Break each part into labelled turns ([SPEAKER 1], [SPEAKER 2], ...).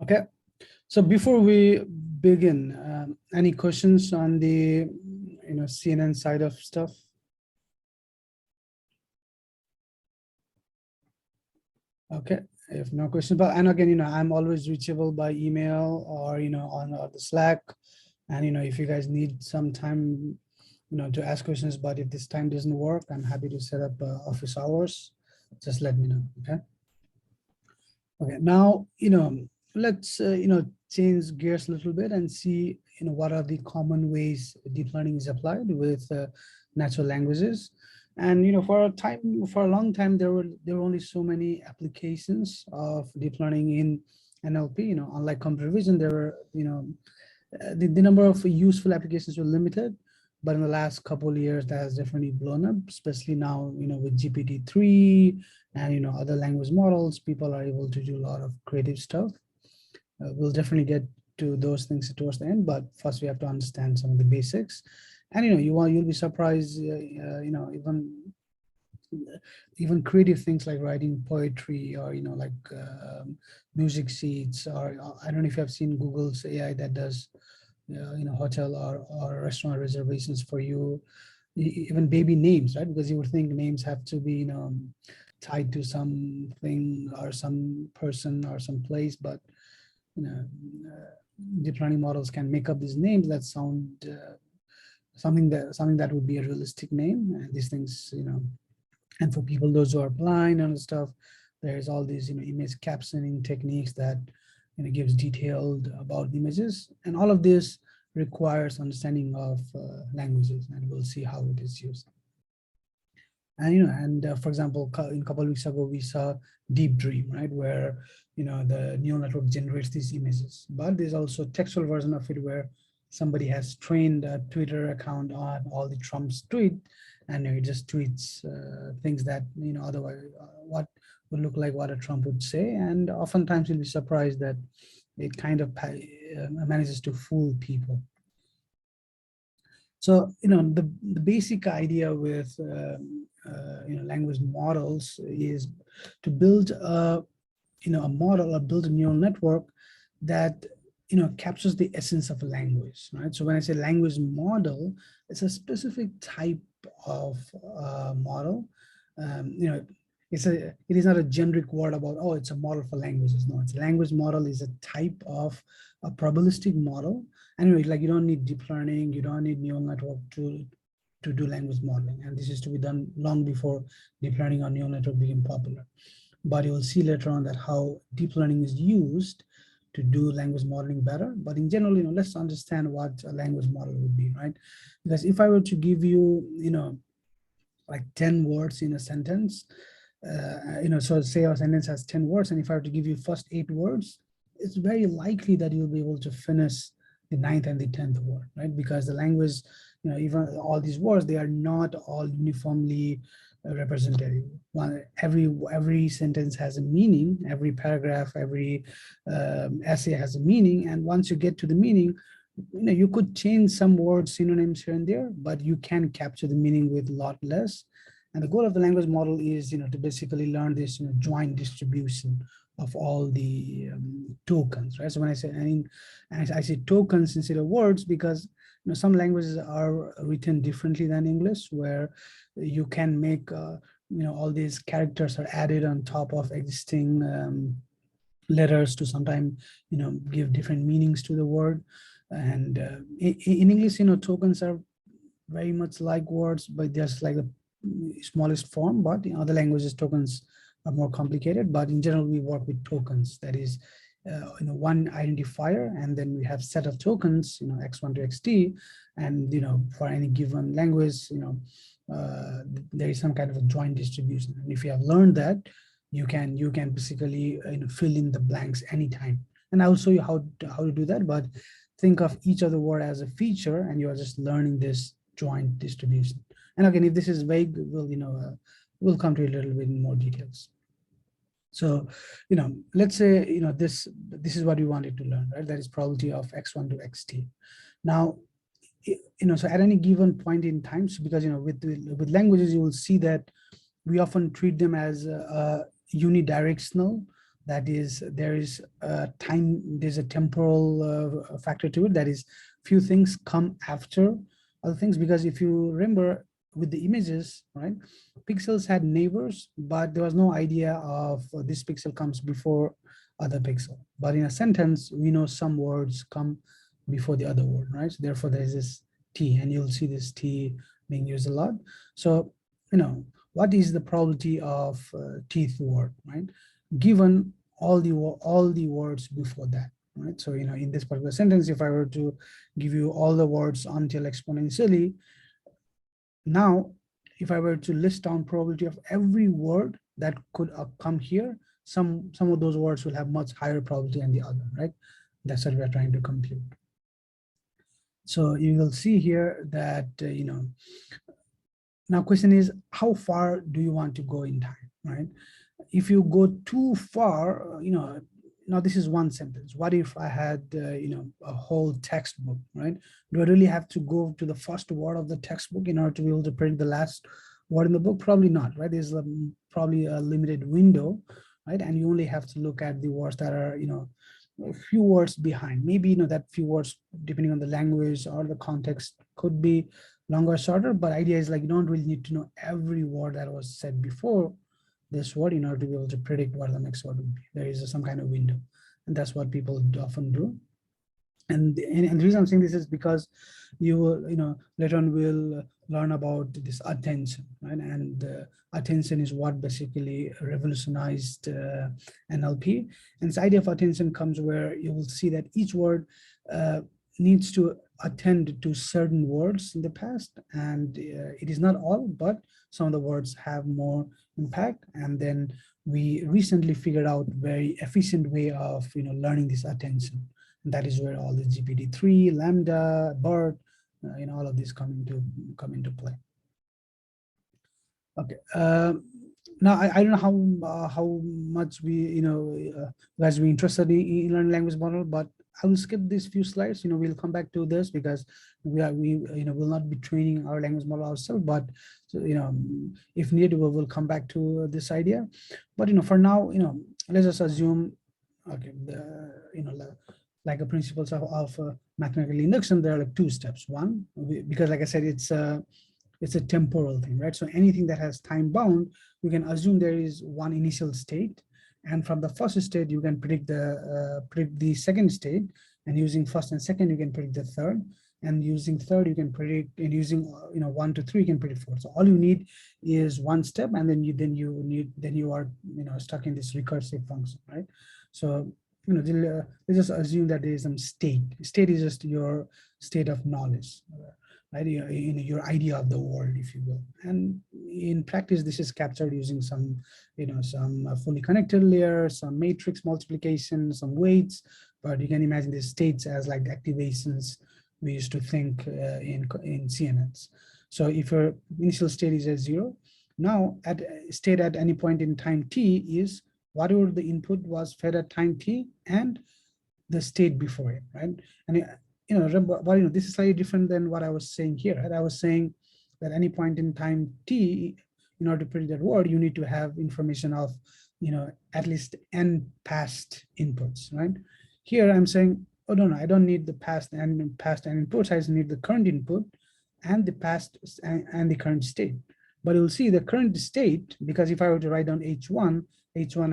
[SPEAKER 1] Okay, so before we begin, any questions on the CNN side of stuff? Okay, if no questions, but and again, I'm always reachable by email or on the Slack, and if you guys need some time, to ask questions, but if this time doesn't work, I'm happy to set up office hours. Just let me know. Okay. Okay, now, let's, change gears a little bit and see, what are the common ways deep learning is applied with natural languages. And, for a long time, there were only so many applications of deep learning in NLP, unlike computer vision, there were, the number of useful applications were limited. But in the last couple of years, that has definitely blown up, especially now, with GPT-3 and, other language models, people are able to do a lot of creative stuff. We'll definitely get to those things towards the end, but first we have to understand some of the basics. And, you'll be surprised, even creative things like writing poetry or, like music sheets, or I don't know if you have seen Google's AI that does hotel or restaurant reservations for you, even baby names, right? Because you would think names have to be, tied to something or some person or some place, but, deep learning models can make up these names that sound something that would be a realistic name. And these things, and for people, those who are blind and stuff, there's all these, image captioning techniques that, gives detailed about images. And all of this requires understanding of languages, and we'll see how it is used. And for example, a couple of weeks ago, we saw Deep Dream, right, where the neural network generates these images. But there's also a textual version of it where somebody has trained a Twitter account on all the Trump's tweet, and it just tweets things that otherwise what would look like what a Trump would say. And oftentimes you'll be surprised that it kind of manages to fool people. So, the basic idea with language models is to build a model or build a neural network that captures the essence of a language, right? So when I say language model, it's a specific type of model. It is not a generic word about, oh, it's a model for languages. No, it's a language model is a type of a probabilistic model. Anyway, like you don't need deep learning, you don't need neural network to do language modeling. And this is to be done long before deep learning or neural network became popular. But you will see later on that how deep learning is used to do language modeling better. But in general, let's understand what a language model would be, right? Because if I were to give you, like 10 words in a sentence, so say our sentence has 10 words, and if I were to give you first 8 words, it's very likely that you'll be able to finish the 9th and the 10th word, right? Because the language, even all these words, they are not all uniformly representative. Every sentence has a meaning, every paragraph, every essay has a meaning, and once you get to the meaning, you could change some words, synonyms here and there, but you can capture the meaning with a lot less. And the goal of the language model is, to basically learn this, joint distribution of all the tokens, right? So when I say tokens instead of words, because some languages are written differently than English, where you can make all these characters are added on top of existing letters to sometimes give different meanings to the word. And in English, tokens are very much like words, but just like the smallest form. But in other languages, tokens are more complicated. But in general, we work with tokens. That is, one identifier, and then we have set of tokens, x1 to xt, and for any given language, there is some kind of a joint distribution. And if you have learned that, you can basically fill in the blanks anytime. And I'll show you how to do that. But think of each of the word as a feature, and you are just learning this joint distribution. And again, if this is vague, we'll come to a little bit more details. So, let's say, this is what we wanted to learn, right? That is probability of x1 to xt. Now, so at any given point in time, so because, with languages, you will see that we often treat them as unidirectional That is, there is a time, there's a temporal factor to it. That is, few things come after other things, because if you remember with the images, right, pixels had neighbors, but there was no idea of this pixel comes before other pixel. But in a sentence, we know some words come before the other word, right? So therefore, there's this T, and you'll see this T being used a lot. So, what is the probability of teeth word, right? Given all the words before that, right? So, in this particular sentence, if I were to give you all the words until exponentially, now, if I were to list down probability of every word that could come here, some of those words will have much higher probability than the other, right? That's what we're trying to compute. So you will see here that, now question is, how far do you want to go in time, right? If you go too far, now this is one sentence. What if I had, a whole textbook, right? Do I really have to go to the first word of the textbook in order to be able to predict the last word in the book? Probably not, right? There's probably a limited window, right? And you only have to look at the words that are, a few words behind. Maybe, that few words, depending on the language or the context, could be longer or shorter, but idea is like, you don't really need to know every word that was said before this word in order to be able to predict what the next word would be. There is some kind of window, and that's what people often do. And the reason I'm saying this is because you will, later on we'll learn about this attention, right? And attention is what basically revolutionized NLP. And this idea of attention comes where you will see that each word needs to attend to certain words in the past, and it is not all, but some of the words have more impact. And then we recently figured out very efficient way of learning this attention. And that is where all the GPT-3, Lambda, BERT, all of these come into play. Okay. Now I don't know how much we guys be interested in learning language model, but I will skip these few slides. We'll come back to this because we will not be training our language model ourselves, but if needed, we will come back to this idea. But for now, let's just assume, okay, like a principles of mathematical induction, there are like two steps. One, because like I said, it's a temporal thing, right? So anything that has time bound, you can assume there is one initial state, and from the first state you can predict the second state, and using first and second you can predict the third, and using third you can predict, and using 1 to 3 you can predict 4. So all you need is one step, and then you are stuck in this recursive function, right? So let's just assume that there is some state. State is just your state of knowledge, right? Your idea of the world, if you will. And in practice, this is captured using some, some fully connected layers, some matrix multiplication, some weights. But you can imagine these states as like activations we used to think in CNNs. So if your initial state is at 0, now state at any point in time t is whatever the input was fed at time t and the state before it, right? And this is slightly different than what I was saying here, right? I was saying that any point in time t, in order to predict that word, you need to have information of at least n past inputs, right? Here I'm saying, oh no, I don't need the past n inputs. I just need the current input and the past and the current state. But you'll see the current state, because if I were to write down h1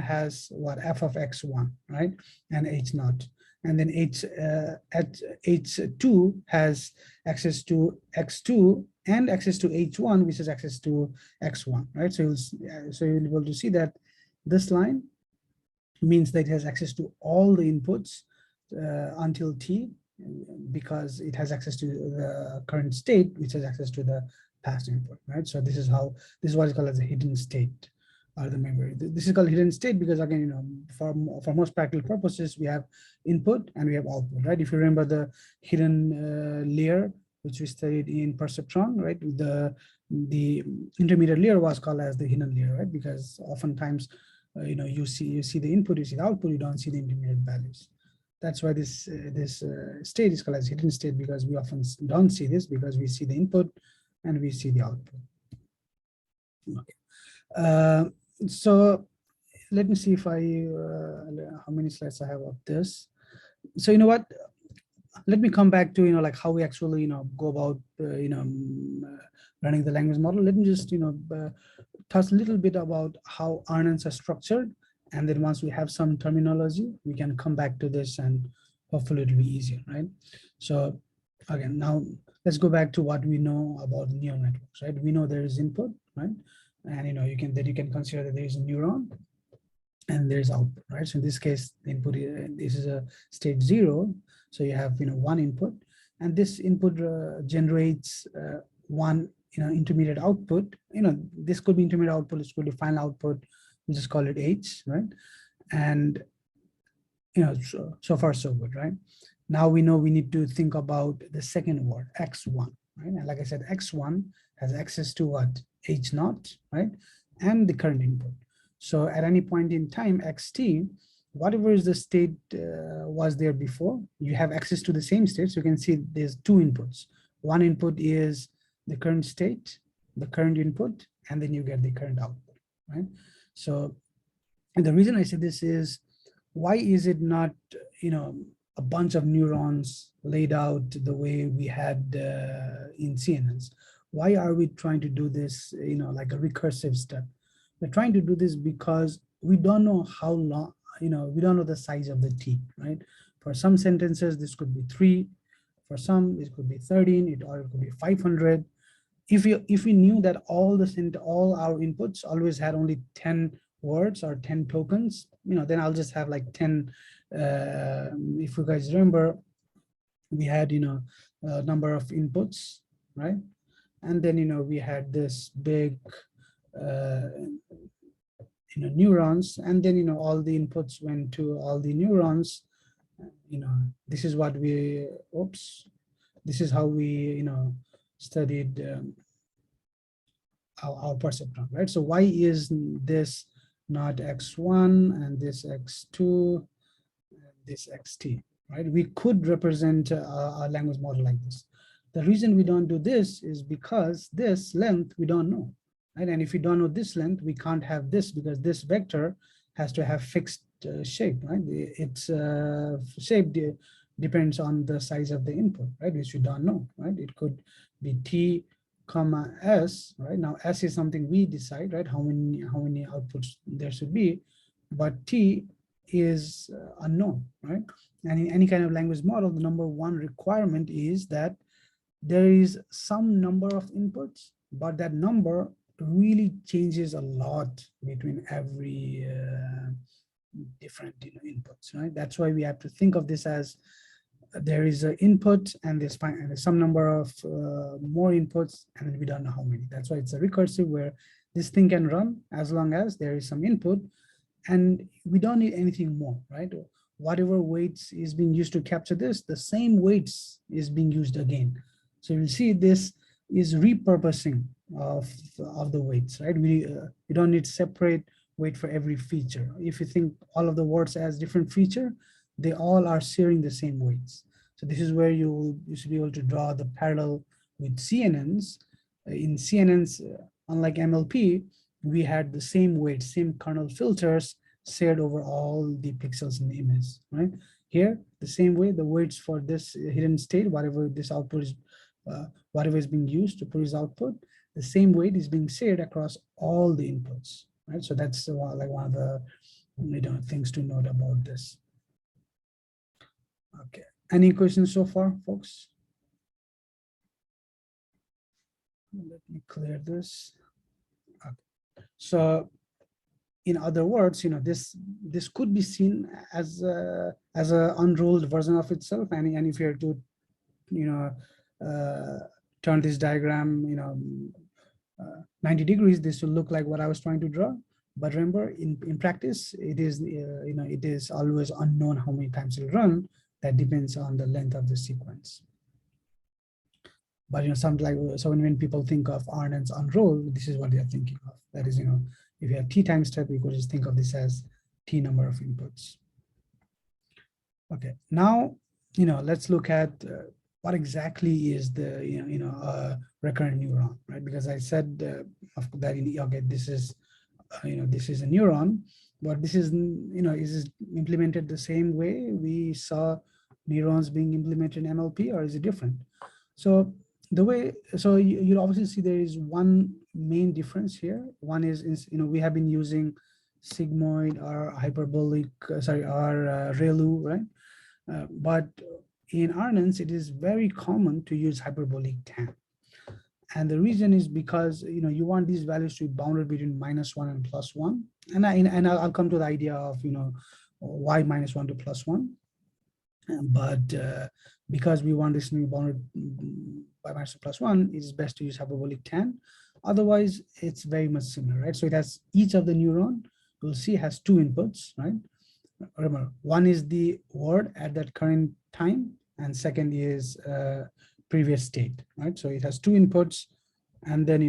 [SPEAKER 1] has what, f of x1, right? And h naught. And then at h2 has access to x2 and access to h1, which is access to x1, right? So you'll be able to see that this line means that it has access to all the inputs until t, because it has access to the current state, which has access to the past input, right? So this is what is called as a hidden state. The memory. This is called hidden state because, again, for most practical purposes, we have input and we have output, right? If you remember the hidden layer, which we studied in perceptron, right? The intermediate layer was called as the hidden layer, right? Because oftentimes, you see the input, you see the output, you don't see the intermediate values. That's why this state is called as hidden state, because we often don't see this, because we see the input and we see the output. Okay. So let me see if I, how many slides I have of this. So you know what, let me come back to, like how we actually, go about, running the language model. Let me just, touch a little bit about how RNNs are structured. And then once we have some terminology, we can come back to this and hopefully it'll be easier, right? So again, now let's go back to what we know about neural networks, right? We know there is input, right? And you can consider that there is a neuron and there's output, right? So in this case, the input, this is a state 0. So you have, one input, and this input generates one, intermediate output. This could be intermediate output, this could be final output. We'll just call it H, right? And, so far so good, right? Now we know we need to think about the second word, X1, right? And like I said, X1 has access to what? H0, right? And the current input. So at any point in time, xt, whatever is the state was there before, you have access to the same state. So you can see there's two inputs. One input is the current state, the current input, and then you get the current output, right? So, and the reason I say this is, why is it not, a bunch of neurons laid out the way we had in CNNs? Why are we trying to do this, like a recursive step? We're trying to do this because we don't know how long, we don't know the size of the T, right? For some sentences, this could be 3. For some, it could be 13, or it could be 500. If we knew that all our inputs always had only 10 words or 10 tokens, then I'll just have like 10. If you guys remember, we had, a number of inputs, right? And then, we had this big, neurons, and then, all the inputs went to all the neurons. This is what we, this is how we, studied our perceptron, right? So why is this not X1 and this X2, and this XT, right? We could represent a language model like this. The reason we don't do this is because this length we don't know, right? And if we don't know this length, we can't have this, because this vector has to have fixed shape, right? Its shape depends on the size of the input, right? Which we don't know, right? It could be T comma S, right? Now S is something we decide, right? How many outputs there should be, but T is unknown, right? And in any kind of language model, the number one requirement is that there is some number of inputs, but that number really changes a lot between every different inputs, right? That's why we have to think of this as there is an input and there's some number of more inputs, and we don't know how many. That's why it's a recursive, where this thing can run as long as there is some input and we don't need anything more, right? Whatever weights is being used to capture this, the same weights is being used again. So you'll see this is repurposing of the weights, right? We don't need separate weight for every feature. If you think all of the words as different feature, they all are sharing the same weights. So this is where you should be able to draw the parallel with CNNs. In CNNs, unlike NLP, we had the same weight, same kernel filters shared over all the pixels in the image, right? Here, the same way, the weights for this hidden state, whatever this output is, whatever is being used to produce output, the same weight is being shared across all the inputs, right? So that's like one of the things to note about this. Okay, any questions so far, folks? Let me clear this. Okay. So, in other words, this could be seen as a unrolled version of itself, and if you're to, turn this diagram, 90 degrees, this will look like what I was trying to draw. But remember, in practice, it is, it is always unknown how many times it'll run. That depends on the length of the sequence. But something like, so when people think of RNNs unrolled, this is what they are thinking of. That is, if you have T time step, you could just think of this as T number of inputs. Okay, now, let's look at what exactly is the recurrent neuron, right? Because I said that this is this is a neuron, But this is, is it implemented the same way we saw neurons being implemented in NLP, or is it different? So the way, so you obviously see there is one main difference here. One is we have been using sigmoid or hyperbolic, or ReLU, right? But in RNNs, it is very common to use hyperbolic tan. And the reason is because you want these values to be bounded between -1 and +1. And I'll come to the idea of why -1 to +1. But because we want this to be bounded by -1 to +1, it's best to use hyperbolic tan. Otherwise, it's very much similar, right? So it has each of the neuron, you'll see, has two inputs, right? Remember, one is the word at that current time, and second is previous state, right? So it has two inputs, and then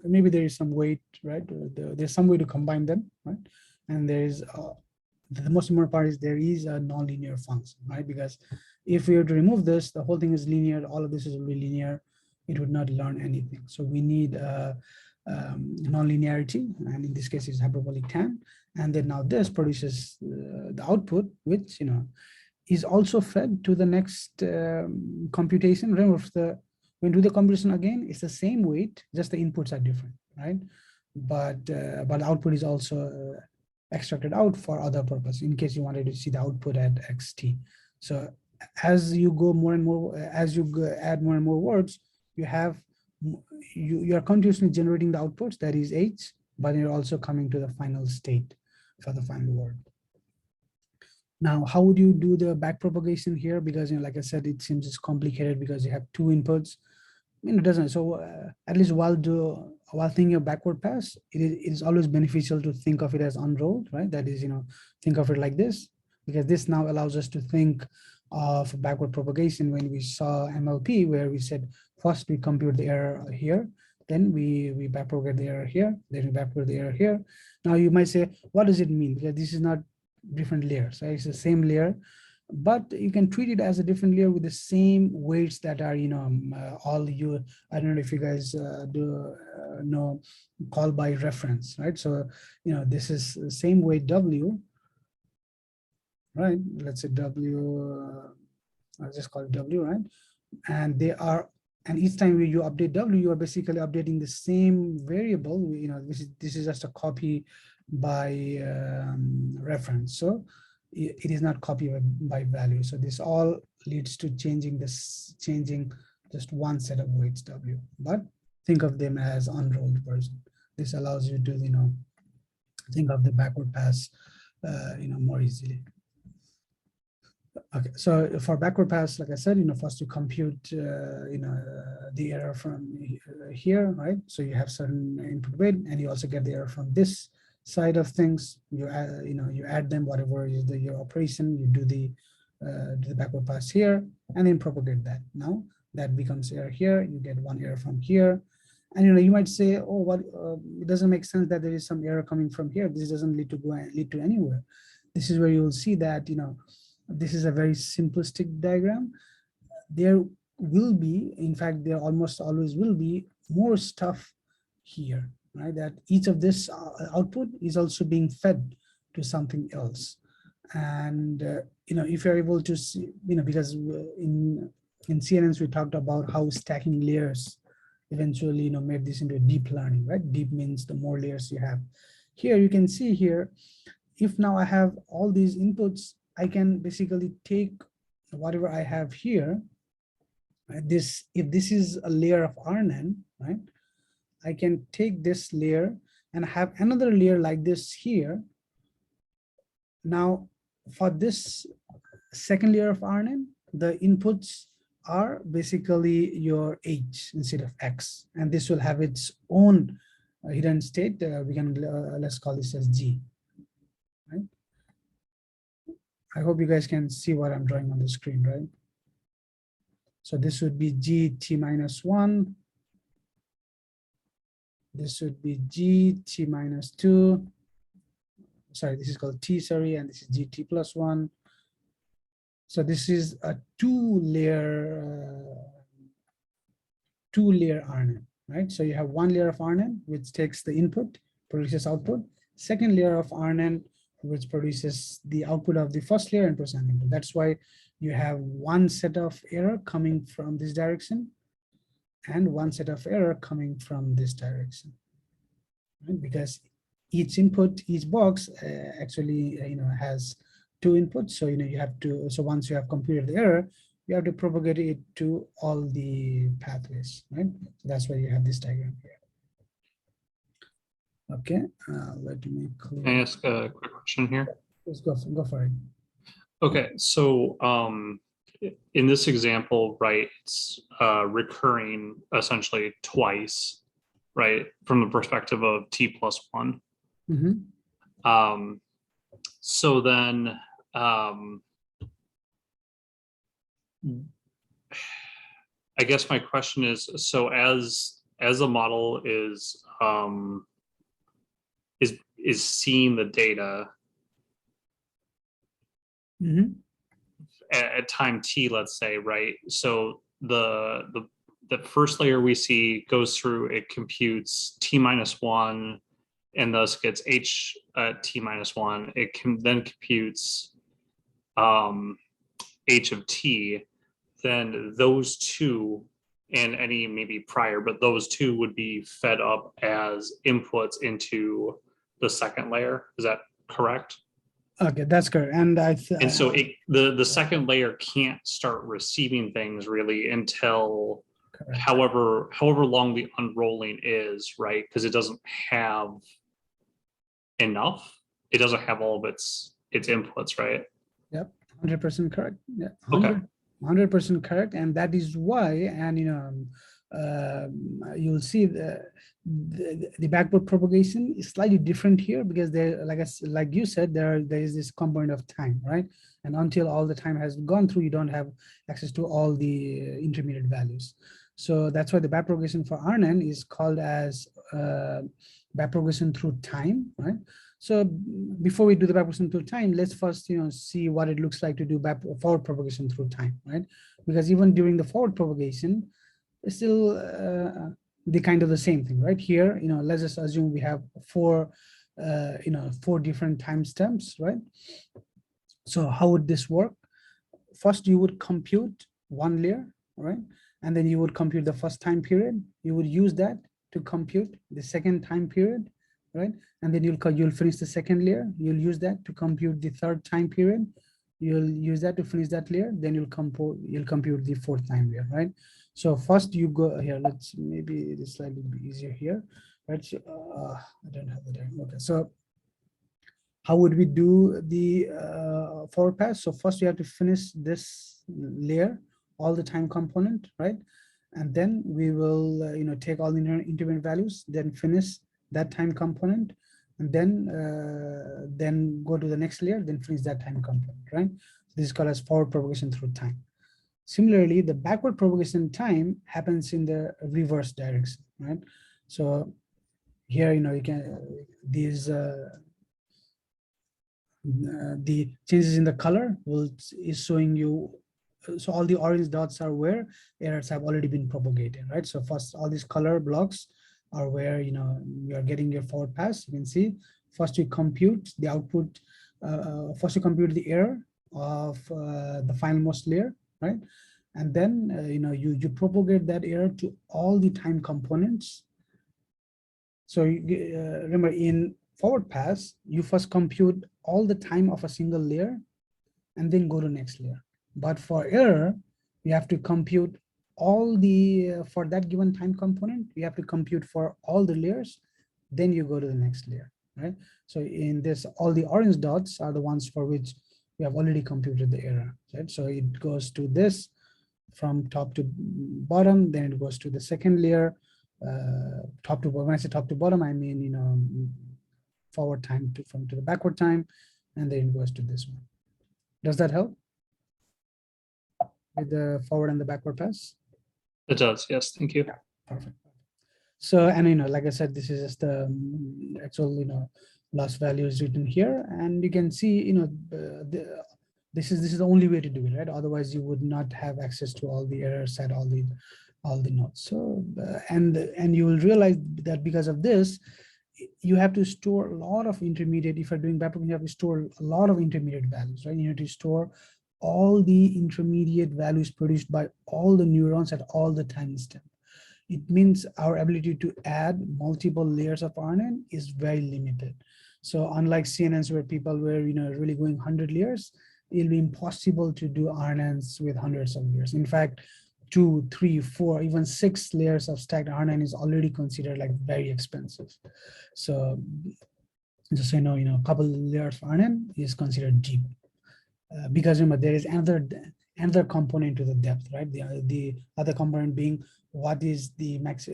[SPEAKER 1] maybe there is some weight, right? There's some way to combine them, right? And there is the most important part is there is a nonlinear function, right? Because if we were to remove this, the whole thing is linear, all of this is really linear, it would not learn anything. So we need nonlinearity, and in this case it's hyperbolic tan. And then now this produces the output, which is also fed to the next computation. Remember, when we do the computation again, it's the same weight, just the inputs are different, right? But the output is also extracted out for other purpose, in case you wanted to see the output at xt. So as you go more and more, as you add more and more words, you are continuously generating the outputs, that is h, but you're also coming to the final state for the final word. Now, how would you do the back propagation here? Because like I said, it seems it's complicated because you have two inputs. It doesn't. So at least while thinking of backward pass, it is always beneficial to think of it as unrolled, right? That is, think of it like this, because this now allows us to think of backward propagation when we saw NLP, where we said first we compute the error here, then we backpropagate the error here, then we backpropagate the error here. Now you might say, what does it mean? Because this is not different layers, right? It's the same layer, but you can treat it as a different layer with the same weights that are, all you, I don't know if you guys know call by reference, right? So, this is the same weight W, right? Let's say W, I'll just call it W, right? And and each time you update W, you are basically updating the same variable. This is just a copy by reference. So it is not copy by value. So this all leads to changing just one set of weights W, but think of them as unrolled version. This allows you to, think of the backward pass, more easily. Okay, so for backward pass, like I said, first you compute, the error from here, right? So you have certain input weight, and you also get the error from this side of things. You add them, whatever is your operation, you do the backward pass here, and then propagate that. Now that becomes error here. You get one error from here, and you might say, oh, what? It doesn't make sense that there is some error coming from here. This doesn't lead to anywhere. This is where you will see that this is a very simplistic diagram. There will be, in fact, there almost always will be more stuff here, right? That each of this output is also being fed to something else. And, if you're able to see, because in CNNs, we talked about how stacking layers eventually, made this into deep learning, right? Deep means the more layers you have. Here, you can see here, if now I have all these inputs, I can basically take whatever I have here. If this is a layer of RNN, right? I can take this layer and have another layer like this here. Now, for this second layer of RNN, the inputs are basically your H instead of X, and this will have its own hidden state. We can let's call this as G, right? I hope you guys can see what I'm drawing on the screen, right? So this would be GT minus 1. This would be GT minus 2. Sorry, this is called T, sorry, and this is GT plus 1. So this is a two-layer RNN, right? So you have one layer of RNN, which takes the input, produces output, second layer of RNN, which produces the output of the first layer and process input. That's why you have one set of error coming from this direction and one set of error coming from this direction, right? Because each input, each box actually has two inputs. So you have to, so once you have computed the error, you have to propagate it to all the pathways, right? So that's why you have this diagram here. Okay, let me clear.
[SPEAKER 2] Can I ask a quick question here?
[SPEAKER 1] Let's go for it.
[SPEAKER 2] Okay, so in this example, right, it's recurring essentially twice, right, from the perspective of t+1.
[SPEAKER 1] Mm-hmm.
[SPEAKER 2] So then I guess my question is, so as a model is seeing the data
[SPEAKER 1] Mm-hmm.
[SPEAKER 2] at time t, let's say, right? So the first layer we see goes through, it computes t-1 and thus gets h t-1. It can then computes h of t. Then those two and any maybe prior, but those two would be fed up as inputs into the second layer. Is that correct?
[SPEAKER 1] Okay, that's correct. And
[SPEAKER 2] and so the second layer can't start receiving things really until
[SPEAKER 1] correct.
[SPEAKER 2] however long the unrolling is, right? Because it doesn't have enough. It doesn't have all of its inputs, right?
[SPEAKER 1] Yep, 100% correct. Yeah, 100%
[SPEAKER 2] Okay.
[SPEAKER 1] correct. And that is why, and you'll see the backward propagation is slightly different here, because there, like you said, there is this component of time, right? And until all the time has gone through, you don't have access to all the intermediate values. So that's why the backpropagation for RNN is called as backpropagation through time, right? So before we do the backpropagation through time, let's first see what it looks like to do forward propagation through time, right? Because even during the forward propagation, it's still the kind of the same thing, right? Here, let's just assume we have four different timestamps, right? So how would this work? First, you would compute one layer, right? And then you would compute the first time period. You would use that to compute the second time period, right? And then you'll finish the second layer. You'll use that to compute the third time period. You'll use that to finish that layer. Then you'll compute the fourth time layer, right? So first you go here. Let's maybe it's slightly easier here, right? So, I don't have the time. Okay, so how would we do the forward pass? So first we have to finish this layer, all the time component, right? And then we will take all the intermediate values, then finish that time component, and then go to the next layer, then finish that time component, right? This is called as forward propagation through time. Similarly, the backward propagation time happens in the reverse direction, right? So here, you can these the changes in the color is showing you. So all the orange dots are where errors have already been propagated, right? So first, all these color blocks are where you are getting your forward pass. You can see first you compute the output. First you compute the error of the finalmost layer, right? And then you propagate that error to all the time components. So remember, in forward pass, you first compute all the time of a single layer and then go to next layer. But for error, you have to compute all the, for that given time component, you have to compute for all the layers, then you go to the next layer, right? So in this, all the orange dots are the ones for which we have already computed the error, right? So it goes to this from top to bottom, then it goes to the second layer, top to bottom. When I say top to bottom, I mean, forward time to the backward time, and then it goes to this one. Does that help with the forward and the backward pass?
[SPEAKER 2] It does, yes, thank you.
[SPEAKER 1] Yeah, perfect. So, and like I said, this is just the actual last value is written here, and you can see this is the only way to do it, right? Otherwise, you would not have access to all the errors at all the nodes. So and you will realize that because of this, you have to store a lot of intermediate. If you're doing backprogramming, you have to store a lot of intermediate values, right? You need to store all the intermediate values produced by all the neurons at all the time step. It means our ability to add multiple layers of RNN is very limited. So unlike CNNs where people were really going 100 layers, it'll be impossible to do RNNs with hundreds of layers. In fact, 2, 3, 4, even 6 layers of stacked RNN is already considered like very expensive. So just so a couple layers of RNN is considered cheap. Because remember, there is another component to the depth, right? The other component being what is the max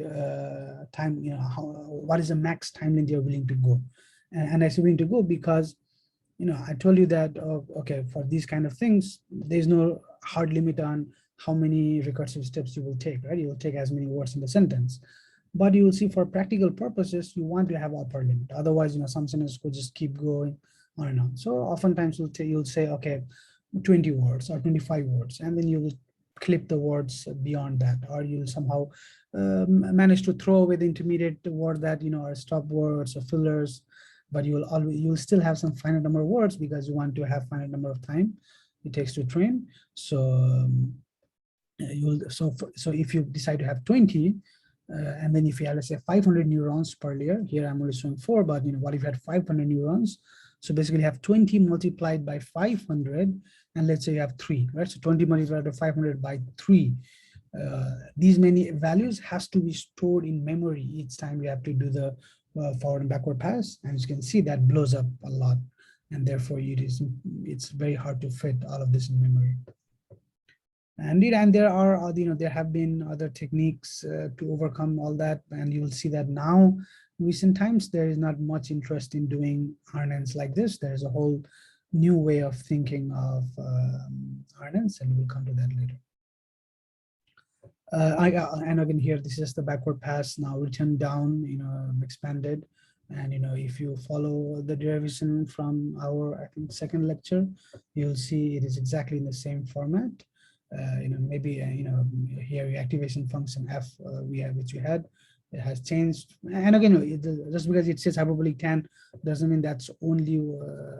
[SPEAKER 1] time, what is the max time length you're willing to go. And I say willing to go because, I told you that, okay, for these kind of things, there's no hard limit on how many recursive steps you will take, right? You will take as many words in the sentence. But you will see for practical purposes, you want to have upper limit. Otherwise, some sentences could just keep going on and on. So oftentimes you'll say, okay, 20 words or 25 words, and then you will clip the words beyond that, or you'll somehow manage to throw away the intermediate word that are stop words or fillers, but you'll still have some finite number of words because you want to have finite number of time it takes to train. So so if you decide to have 20, and then if you have, let's say, 500 neurons per layer, here I'm only showing 4, but what if you had 500 neurons? So basically you have 20 multiplied by 500, and let's say you have 3, right? So 20 multiplied by 500 by 3. These many values has to be stored in memory each time you have to do the forward and backward pass, and as you can see, that blows up a lot, and therefore it's very hard to fit all of this in memory. And there are, there have been other techniques to overcome all that, and you will see that now, in recent times, there is not much interest in doing RNNs like this. There's a whole new way of thinking of RNNs, and we'll come to that later. And again, here, this is the backward pass now written down, expanded. And if you follow the derivation from our, I think, second lecture, you'll see it is exactly in the same format. Maybe here your activation function f which you had, it has changed. And again, just because it says hyperbolic tan doesn't mean that's only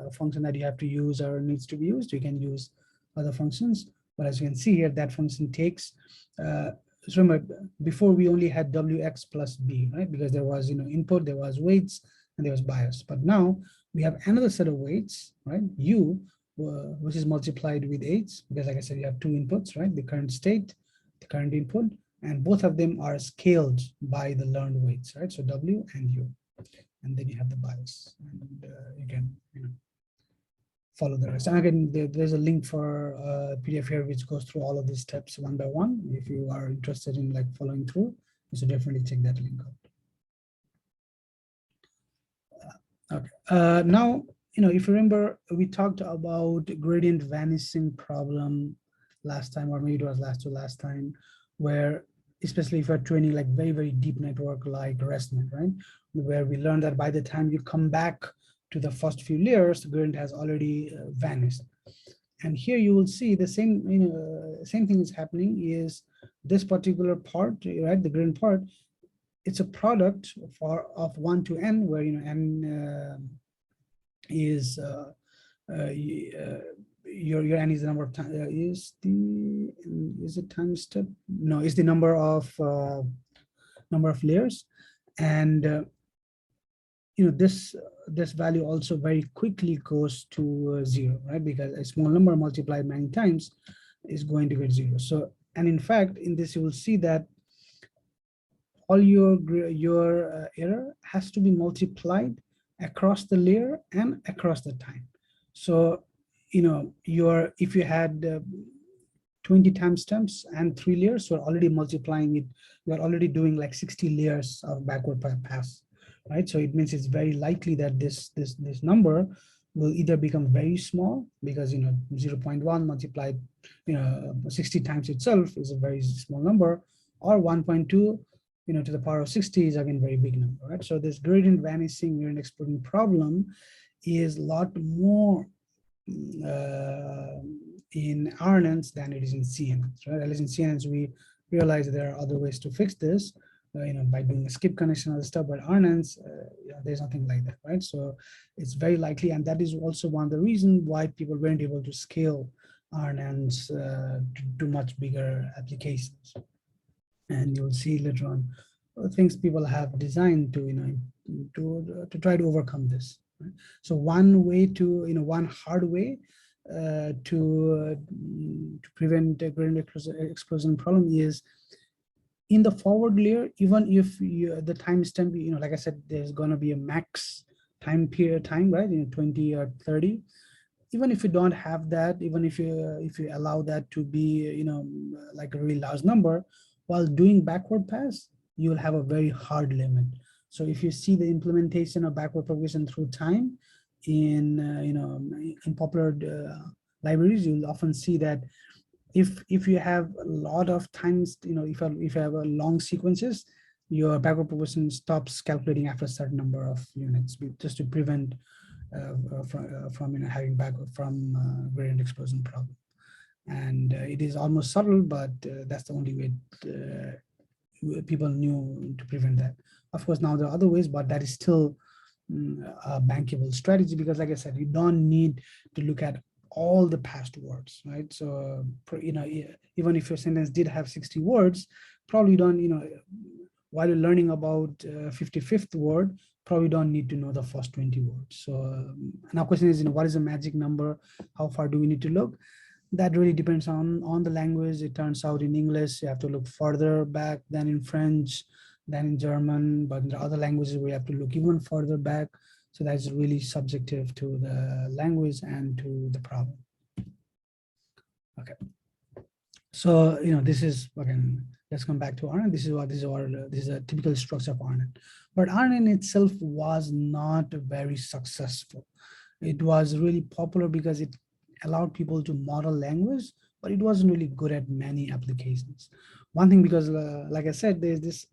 [SPEAKER 1] a function that you have to use or needs to be used. You can use other functions, but as you can see here, that function takes. So remember, before we only had wx plus b, right? Because there was input, there was weights, and there was bias. But now we have another set of weights, right? U, which is multiplied with h, because like I said, you have two inputs, right? The current state, the current input, and both of them are scaled by the learned weights, right? So w and u, and then you have the bias, and you can follow the rest. And again, there's a link for PDF here which goes through all of these steps one by one. If you are interested in following through, you should definitely check that link out. Okay. Now, if you remember, we talked about gradient vanishing problem last time, or maybe it was last time, where especially if you're training very, very deep network like ResNet, right? Where we learned that by the time you come back to the first few layers, the gradient has already vanished. And here you will see the same, same thing is happening. Is this particular part, right? The gradient part, it's a product of 1 to n, where n is your n is the number of time, is it time step? No, it's the number of layers, and this value also very quickly goes to 0, right? Because a small number multiplied many times is going to get 0. So, and in fact, in this you will see that all your error has to be multiplied across the layer and across the time. So, if you had 20 timestamps and 3 layers, so already multiplying it, you're already doing 60 layers of backward pass, right? So it means it's very likely that this number will either become very small, because 0.1 multiplied 60 times itself is a very small number, or 1.2 to the power of 60 is again very big number, right? So this gradient vanishing, gradient exploding problem is a lot more in RNNs than it is in CNNs, right? At least in CNNs, we realize there are other ways to fix this, by doing a skip connection or stuff, but RNNs, there's nothing like that, right? So it's very likely, and that is also one of the reasons why people weren't able to scale RNNs to much bigger applications. And you'll see later on things people have designed to, to try to overcome this. Right? So one way to, one hard way to prevent a gradient explosion problem is in the forward layer, even if the timestamp, like I said, there's going to be a max time period, right? 20 or 30. Even if you don't have that, even if you allow that to be, like a really large number, while doing backward pass, you'll have a very hard limit. So if you see the implementation of backward propagation through time in, in popular libraries, you'll often see that if you have a lot of times, if you have a long sequences, your backward propagation stops calculating after a certain number of units, just to prevent from having backward from gradient explosion problem. And it is almost subtle, but that's the only way people knew to prevent that. Of course, now there are other ways, but that is still a bankable strategy, because like I said, you don't need to look at all the past words, right? So, even if your sentence did have 60 words, probably don't, while you're learning about 55th word, probably don't need to know the first 20 words. So now question is, what is the magic number? How far do we need to look? That really depends on the language. It turns out in English, you have to look further back than in French, than in German, but in the other languages, we have to look even further back. So that's really subjective to the language and to the problem. Okay. So, this is, again, let's come back to RNN. This is a typical structure of RNN. But RNN itself was not very successful. It was really popular because it allowed people to model language, but it wasn't really good at many applications. One thing, because like I said, there's this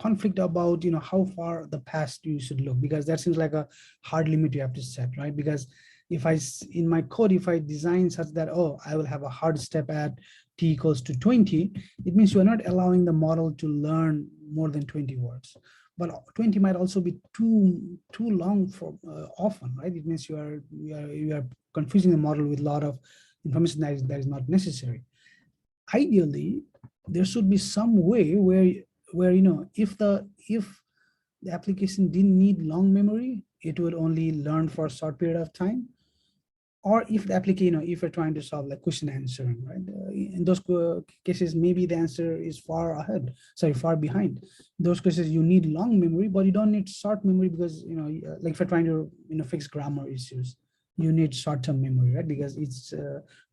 [SPEAKER 1] conflict about, how far the past you should look, because that seems like a hard limit you have to set, right? Because if in my code, if I design such that, I will have a hard step at t equals to 20, it means you are not allowing the model to learn more than 20 words. But 20 might also be too long for often, right? It means you are confusing the model with a lot of information that is not necessary. Ideally, there should be some way where if the application didn't need long memory, it would only learn for a short period of time. Or if the application, if you're trying to solve like question answering, right? In those cases, maybe the answer is far behind. In those cases, you need long memory, but you don't need short memory, because, like if you're trying to, fix grammar issues, you need short-term memory, right? Because each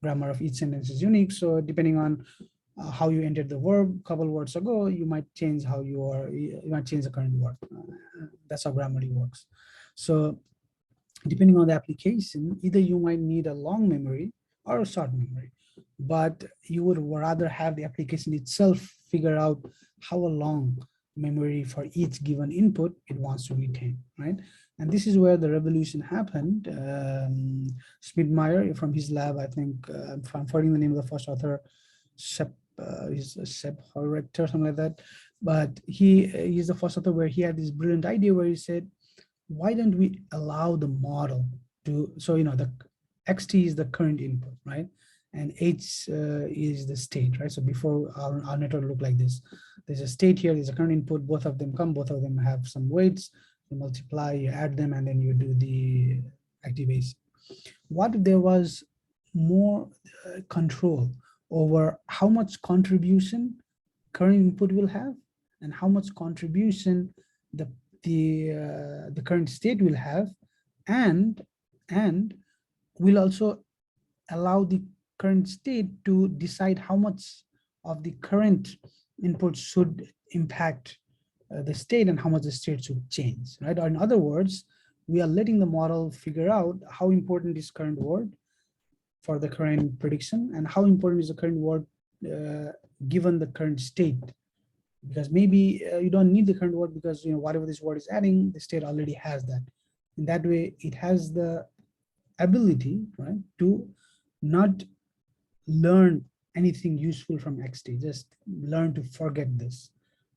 [SPEAKER 1] grammar of each sentence is unique. So depending on how you entered the verb a couple words ago, you might change how you might change the current word. That's how Grammarly works. So depending on the application, either you might need a long memory or a short memory, but you would rather have the application itself figure out how long memory for each given input it wants to retain, right? And this is where the revolution happened. Schmidtmeyer from his lab, I think, if I'm forgetting the name of the first author, is Seb Rector, something like that. But he's the first author where he had this brilliant idea where he said, why don't we allow the model to, so, the xt is the current input, right? And h is the state, right? So before our network looked like this. There's a state here, there's a current input, both of them come, both of them have some weights, you multiply, you add them, and then you do the activation. What if there was more control over how much contribution current input will have and how much contribution the current state will have, and will also allow the current state to decide how much of the current input should impact the state and how much the state should change, right? Or in other words, we are letting the model figure out how important is current word for the current prediction and how important is the current word given the current state. Because maybe you don't need the current word because whatever this word is adding, the state already has that. In that way, it has the ability, right, to not learn anything useful from xt, just learn to forget this.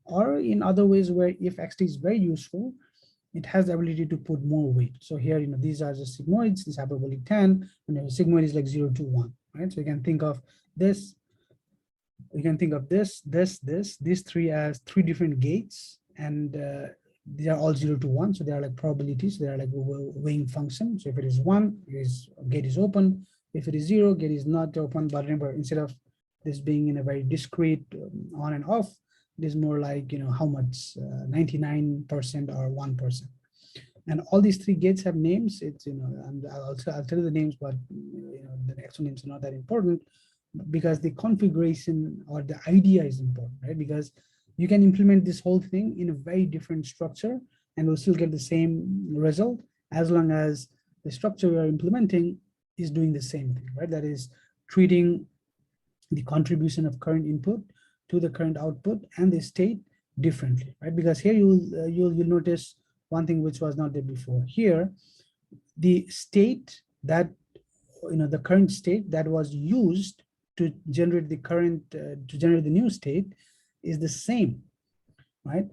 [SPEAKER 1] or in other ways where if xt is very useful, it has the ability to put more weight. So here, these are the sigmoids, this hyperbolic 10, and the sigmoid is like 0 to 1, right? So you can think of this, these three as three different gates, and they are all 0 to 1, so they are like probabilities, they are like weighing function. So if it is 1, gate is open. If it is 0, gate is not open. But remember, instead of this being in a very discrete on and off, it is more like, how much, 99% or 1%. And all these three gates have names. It's, and I'll tell you the names, but the actual names are not that important, because the configuration or the idea is important, right? Because you can implement this whole thing in a very different structure and we'll still get the same result, as long as the structure we are implementing is doing the same thing, right? That is treating the contribution of current input to the current output and the state differently, right? Because here you'll notice one thing which was not there before. Here, the state that, the current state that was used to generate the the new state is the same, right?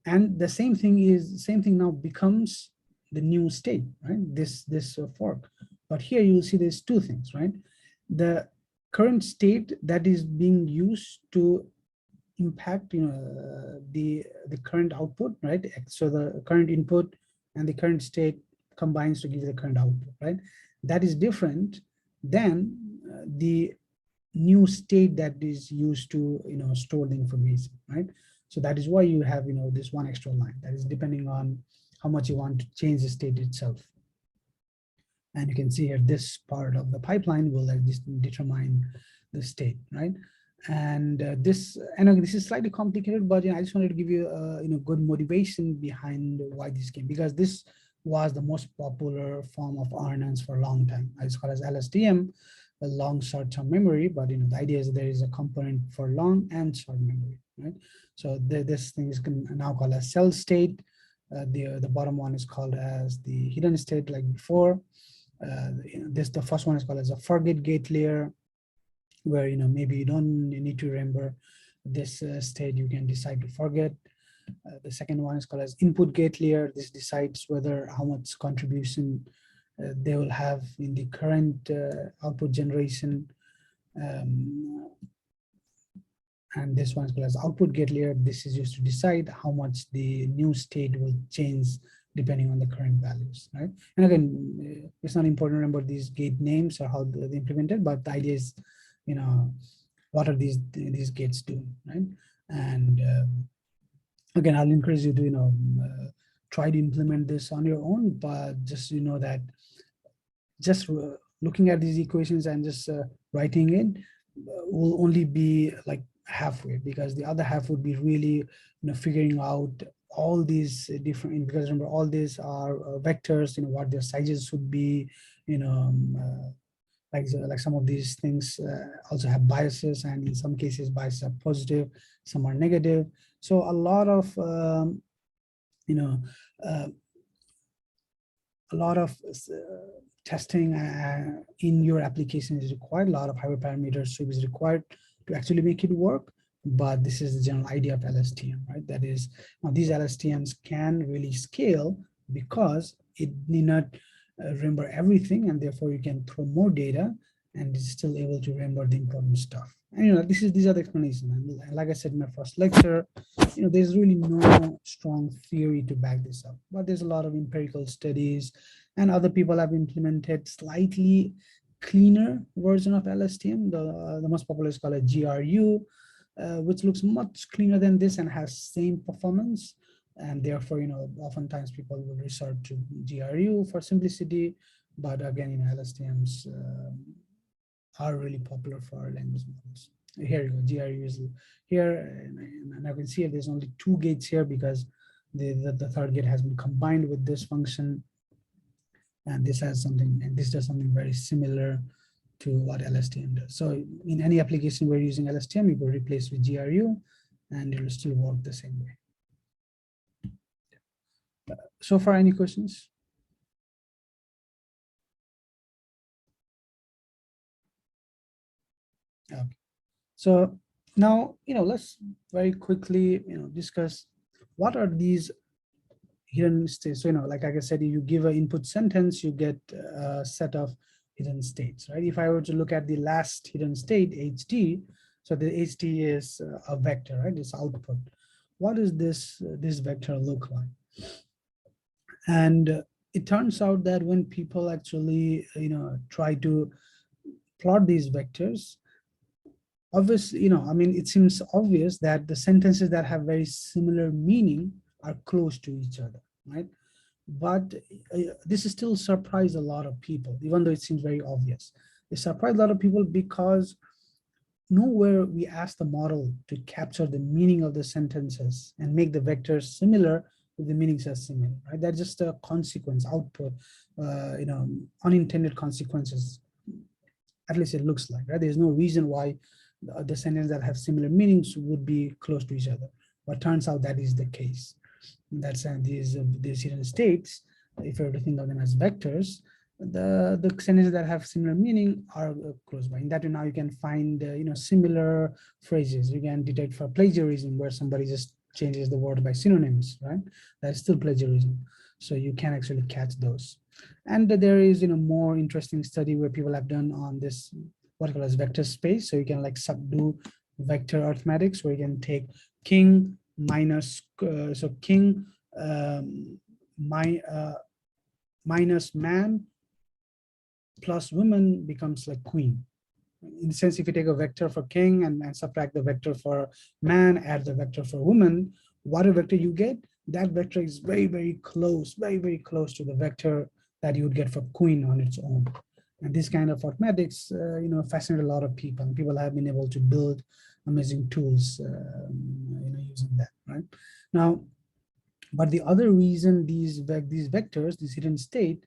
[SPEAKER 1] And the same thing now becomes the new state, right? This fork. But here you will see there's two things, right? The current state that is being used to impact, the current output, right? So the current input and the current state combines to give the current output, right? That is different than the new state that is used to, store the information, right? So that is why you have, this one extra line that is depending on how much you want to change the state itself. And you can see here, this part of the pipeline will determine the state, right? And this is slightly complicated, but I just wanted to give you good motivation behind why this came, because this was the most popular form of RNNs for a long time. It's called as LSTM, a long short-term memory, but the idea is there is a component for long and short memory, right? So this thing is now called as cell state. The bottom one is called as the hidden state, like before. The first one is called as a forget gate layer, where maybe you don't need to remember this state, you can decide to forget. The second one is called as input gate layer. This decides whether how much contribution they will have in the current output generation. And this one is called as output gate layer. This is used to decide how much the new state will change depending on the current values, right? And again, it's not important to remember these gate names or how they're implemented, but the idea is, what are these gates doing, right? And again, I'll encourage you to, try to implement this on your own, but just that just looking at these equations and just writing it will only be like halfway, because the other half would be really figuring out all these different, because remember all these are vectors, what their sizes should be, like some of these things also have biases, and in some cases biases are positive, some are negative. So a lot of testing in your application is required. A lot of hyperparameter sweep is required to actually make it work. But this is the general idea of LSTM, right? That is, now these LSTMs can really scale because it need not remember everything, and therefore you can throw more data and it's still able to remember the important stuff. And these are the explanations. And like I said in my first lecture, there's really no strong theory to back this up, but there's a lot of empirical studies, and other people have implemented slightly cleaner version of LSTM. The most popular is called a GRU, which looks much cleaner than this and has same performance. And therefore, oftentimes people will resort to GRU for simplicity. But again, LSTMs are really popular for language models. Here you go, GRU is here, and I can see there's only 2 gates here because the third gate has been combined with this function, and this has something, and this does something very similar to what LSTM does. So in any application we're using LSTM, you will replace with GRU, and it will still work the same way. So far, any questions? Okay. So Now, let's very quickly, discuss what are these hidden states. So, like I said, you give an input sentence, you get a set of hidden states, right? If I were to look at the last hidden state, HT, so the HT is a vector, right? It's output. What does this vector look like? And it turns out that when people actually, try to plot these vectors, obviously, I mean, it seems obvious that the sentences that have very similar meaning are close to each other, right? But this is still surprised a lot of people, even though it seems very obvious. It surprised a lot of people because nowhere we ask the model to capture the meaning of the sentences and make the vectors similar with the meanings as similar, right? That's just a consequence, output, unintended consequences. At least it looks like, right? There's no reason why the sentences that have similar meanings would be close to each other. But turns out that is the case. That's these hidden states, if you were to think of them as vectors, the sentences that have similar meaning are close by. In that way, now you can find similar phrases. You can detect for plagiarism where somebody just changes the word by synonyms, right? That's still plagiarism. So you can actually catch those. And there is more interesting study where people have done on this what you call as vector space. So you can like subdo vector arithmetics where you can take king minus so king minus man plus woman becomes like queen. In the sense, if you take a vector for king and subtract the vector for man, add the vector for woman, whatever vector you get, that vector is very, very close, very, very close to the vector that you would get for queen on its own. And this kind of mathematics, fascinate a lot of people. And people have been able to build amazing tools, using that, right? Now, but the other reason these vectors, this hidden state,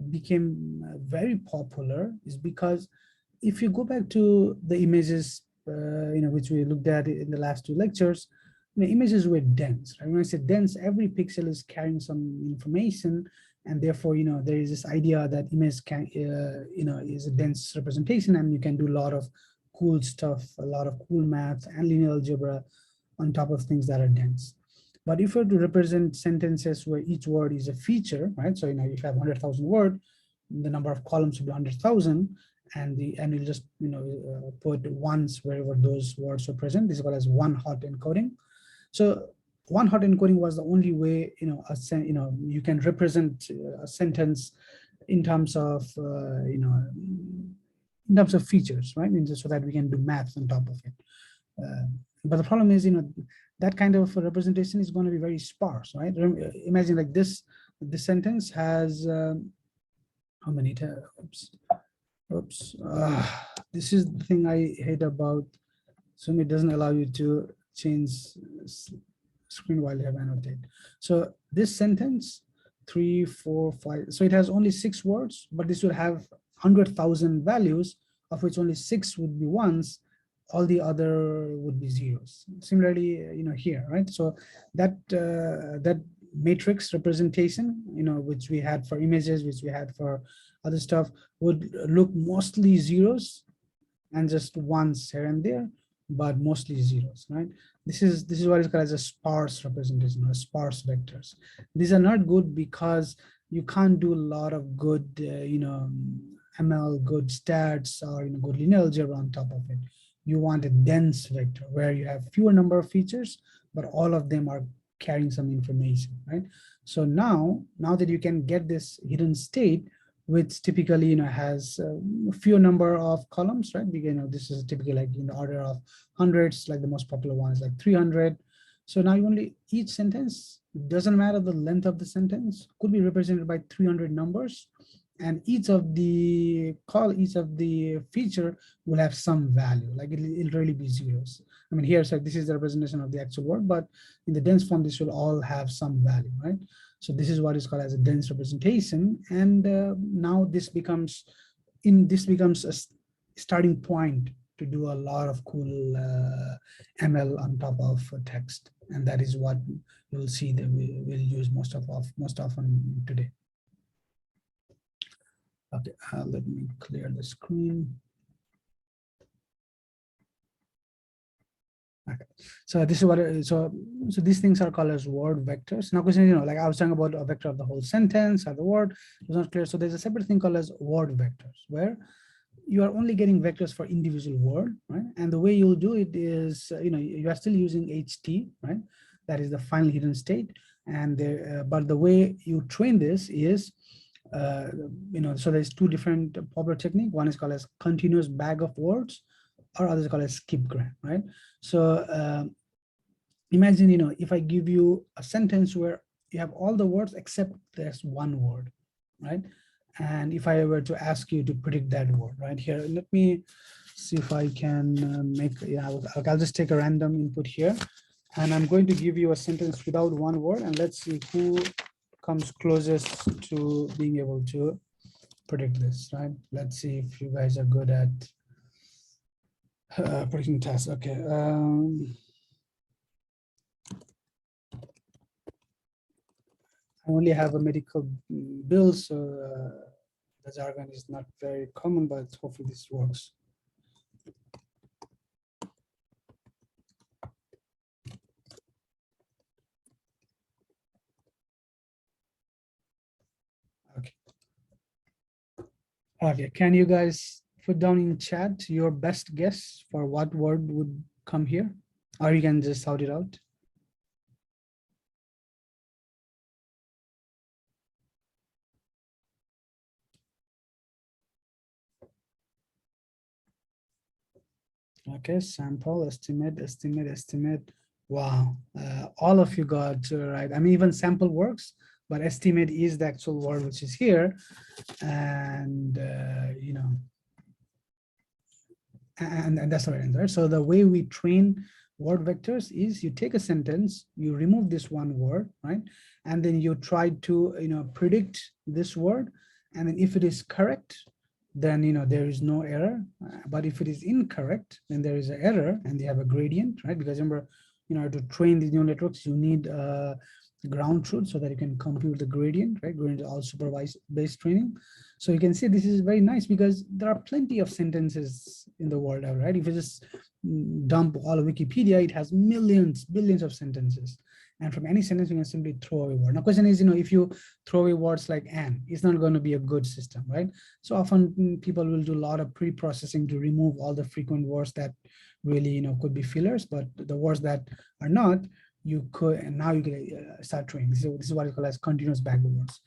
[SPEAKER 1] became very popular is because if you go back to the images, which we looked at in the last two lectures, the images were dense. Right? When I say dense, every pixel is carrying some information, and therefore, there is this idea that image can, is a dense representation, and you can do a lot of cool stuff, a lot of cool math and linear algebra on top of things that are dense. But if we were to represent sentences where each word is a feature, right? So, if you have 100,000 words, the number of columns will be 100,000, and you'll just, put ones wherever those words are present. This is called as one hot encoding. So one hot encoding was the only way, you can represent a sentence in terms of, in terms of features, right? So that we can do math on top of it. But the problem is, that kind of representation is going to be very sparse, right? Imagine like this sentence has how many oops, this is the thing I hate about Zoom. It doesn't allow you to change screen while you have annotated. So this sentence 3 4 5, so it has only 6 words, but this would have 100,000 values, of which only 6 would be ones, all the other would be zeros. Similarly, here, right? So that that matrix representation, which we had for images, which we had for other stuff, would look mostly zeros and just ones here and there, but mostly zeros, right? This is what is called as a sparse representation or sparse vectors. These are not good because you can't do a lot of good, ML, good stats, or good linear algebra on top of it. You want a dense vector where you have fewer number of features, but all of them are carrying some information, right? So now that you can get this hidden state, which typically has a few number of columns, right? This is typically like in the order of hundreds, like the most popular one is like 300. So now you only, each sentence, doesn't matter the length of the sentence, could be represented by 300 numbers, and each of the feature will have some value, like it'll really be zeros. I mean, here, so this is the representation of the actual word, but in the dense form, this will all have some value, right? So this is what is called as a dense representation. And now this becomes a starting point to do a lot of cool ML on top of text. And that is what you'll see that we will use most often today. Okay, let me clear the screen. Okay. So this is what, so these things are called as word vectors. Now question, like I was talking about a vector of the whole sentence or the word, it's not clear. So there's a separate thing called as word vectors, where you are only getting vectors for individual word, right? And the way you'll do it is, you are still using HT, right? That is the final hidden state. And but the way you train this is, so there's two different popular technique. One is called as continuous bag of words, or others called as skipgram, right? So imagine, if I give you a sentence where you have all the words except there's one word, right? And if I were to ask you to predict that word, right here, let me see if I can I'll just take a random input here, and I'm going to give you a sentence without one word, and let's see who comes closest to being able to predict this, right? Let's see if you guys are good at predicting tests. Okay. I only have a medical bill, so the jargon is not very common, but hopefully this works. Okay. Okay, can you guys put down in chat your best guess for what word would come here? Or you can just shout it out. Okay, sample, estimate, estimate, estimate. Wow, all of you got right. I mean, even sample works, but estimate is the actual word which is here. And, and that's the right answer. So the way we train word vectors is you take a sentence, you remove this one word, right? And then you try to, predict this word. And then if it is correct, then, there is no error. But if it is incorrect, then there is an error and they have a gradient, right? Because remember, to train these neural networks, you need ground truth so that you can compute the gradient, right? Gradient is all supervised based training. So you can see this is very nice because there are plenty of sentences in the world, right? If you just dump all of Wikipedia, it has millions, billions of sentences. And from any sentence, you can simply throw away word. Now, question is, if you throw away words like "and," it's not going to be a good system, right? So often people will do a lot of pre-processing to remove all the frequent words that really, could be fillers, but the words that are not, you could, and now you can start training. So this is what you call as continuous bag of words.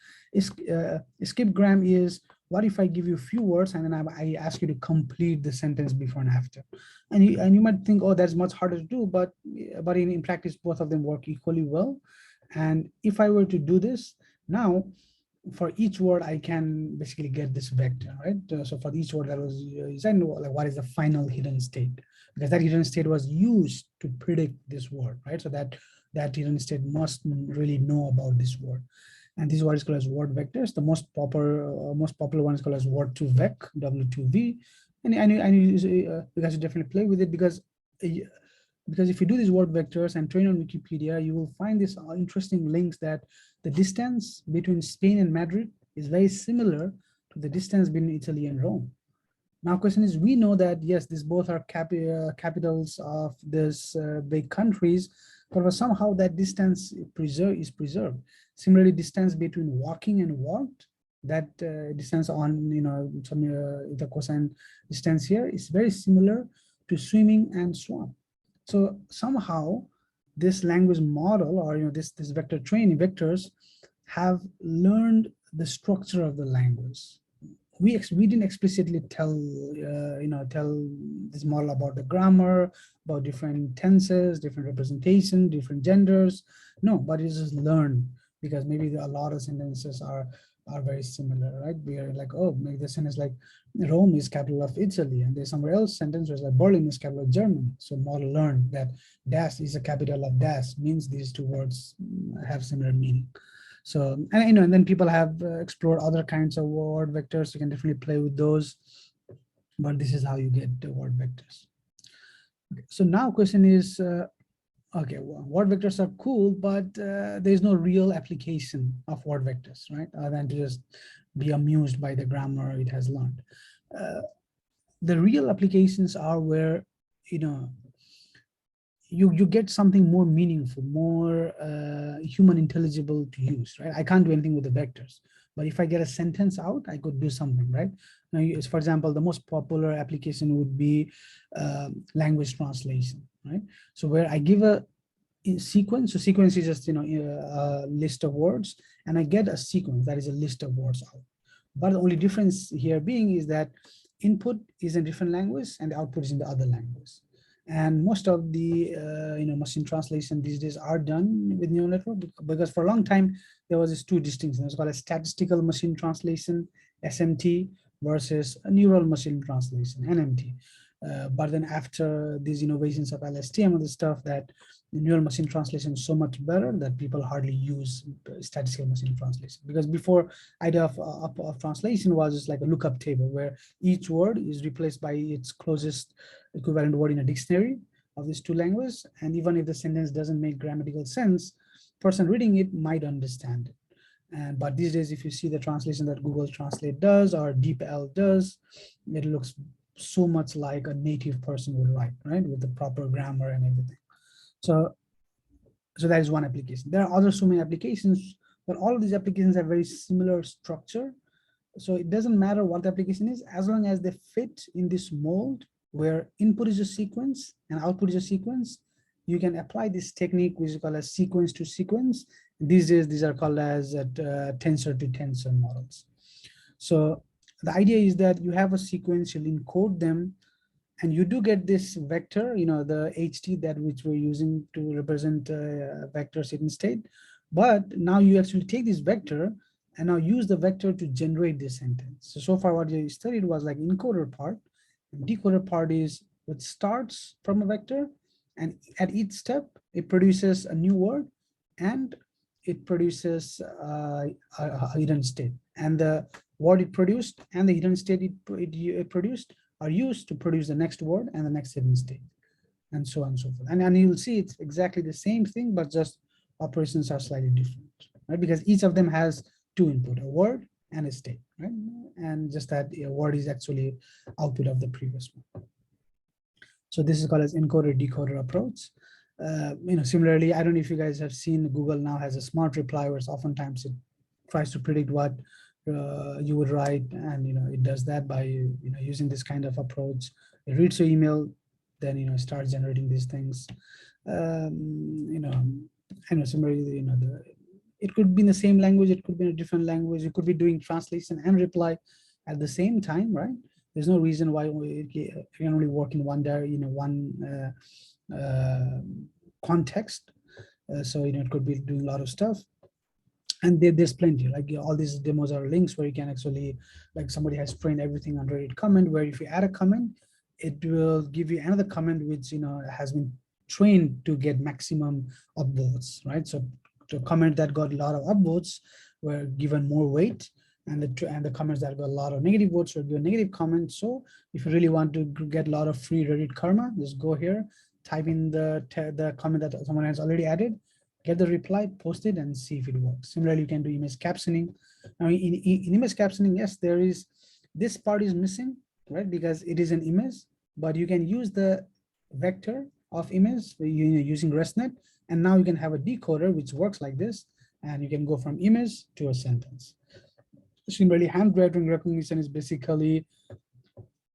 [SPEAKER 1] Skipgram is, what if I give you a few words and then I ask you to complete the sentence before and after? And you might think, oh, that's much harder to do, but in practice, both of them work equally well. And if I were to do this now, for each word, I can basically get this vector, right? So for each word that was used, I know like what is the final hidden state, because that hidden state was used to predict this word, right? So that hidden state must really know about this word. And this is what is called as word vectors. The most popular one is called as word2vec, W2V. And I know you guys should definitely play with it because if you do these word vectors and train on Wikipedia, you will find these interesting links that the distance between Spain and Madrid is very similar to the distance between Italy and Rome. Now, question is, we know that, yes, these both are capitals of these big countries, but somehow that distance is preserved. Similarly, distance between walking and walked, that distance on, the cosine distance here is very similar to swimming and swam. So somehow this language model, or this vector training vectors have learned the structure of the language. We didn't explicitly tell tell this model about the grammar, about different tenses, different representation, different genders. No, but it just learned because maybe a lot of sentences are very similar, right? We are like, oh, maybe the sentence like Rome is capital of Italy, and there's somewhere else sentence was like Berlin is capital of Germany. So model learned that dash is a capital of dash, means these two words have similar meaning. So, and then people have explored other kinds of word vectors. You can definitely play with those, but this is how you get the word vectors. Okay, so now question is, okay, well, word vectors are cool, but there's no real application of word vectors, right? Other than to just be amused by the grammar it has learned. The real applications are where, you get something more meaningful, more human intelligible to use, right? I can't do anything with the vectors, but if I get a sentence out, I could do something, right? Now, for example, the most popular application would be language translation, right? So where I give a sequence, so sequence is just, a list of words, and I get a sequence that is a list of words out. But the only difference here being is that input is in different language and the output is in the other language. And most of the machine translation these days are done with neural network, because for a long time there was this two distinctions. It's called a statistical machine translation, SMT, versus a neural machine translation, NMT. But then after these innovations of Lstm and the stuff, that the neural machine translation is so much better that people hardly use statistical machine translation. Because before, idea of translation was just like a lookup table where each word is replaced by its closest equivalent word in a dictionary of these two languages. And even if the sentence doesn't make grammatical sense, person reading it might understand it. But these days, if you see the translation that Google Translate does or DeepL does, it looks so much like a native person would write, right? With the proper grammar and everything. So that is one application. There are other so many applications, but all of these applications have very similar structure. So it doesn't matter what the application is, as long as they fit in this mold where input is a sequence and output is a sequence, you can apply this technique, which is called as sequence to sequence. These days, these are called as tensor to tensor models. So the idea is that you have a sequence, you'll encode them, and you do get this vector, the HT that which we're using to represent vector hidden state. But now you actually take this vector and now use the vector to generate this sentence. So far what you studied was like encoder part. And decoder part is what starts from a vector, and at each step, it produces a new word and it produces a hidden state. And the word it produced and the hidden state it produced are used to produce the next word and the next hidden state, and so on and so forth. And you'll see it's exactly the same thing, but just operations are slightly different, right? Because each of them has two input, a word and a state, right? And just that a word is actually output of the previous one. So this is called as encoder decoder approach. Similarly, I don't know if you guys have seen Google now has a smart reply, where oftentimes it tries to predict what you would write, and it does that by using this kind of approach. It reads your email, then starts generating these things. Similarly, it could be in the same language, it could be in a different language, it could be doing translation and reply at the same time, right? There's no reason why it can only work in one context. So it could be doing a lot of stuff. And there's plenty, like all these demos are links where you can actually, like somebody has trained everything under a comment, where if you add a comment, it will give you another comment which has been trained to get maximum upvotes, right? So the comment that got a lot of upvotes were given more weight, and the comments that got a lot of negative votes were given negative comments. So if you really want to get a lot of free Reddit karma, just go here, type in the comment that someone has already added, get the reply, post it, and see if it works. Similarly, you can do image captioning. Now, in image captioning, yes, there is, this part is missing, right? Because it is an image, but you can use the vector of image using ResNet, and now you can have a decoder which works like this, and you can go from image to a sentence. Similarly, handwriting recognition is basically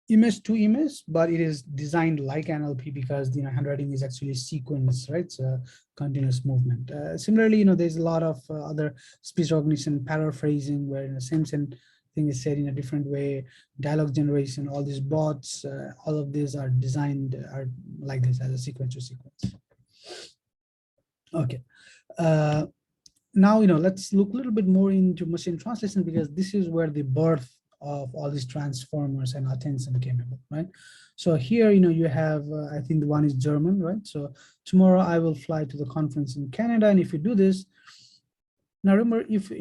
[SPEAKER 1] image to image, but it is designed like NLP because handwriting is actually sequence, right? It's a continuous movement. Similarly, there's a lot of other speech recognition, paraphrasing, where in the same thing is said in a different way, dialogue generation, all these bots, all of these are designed are like this, as a sequence to sequence. Okay. Now, let's look a little bit more into machine translation, because this is where the birth of all these transformers and attention came about, right? So here, you have, I think the one is German, right? So tomorrow I will fly to the conference in Canada, and if you do this, now remember, if,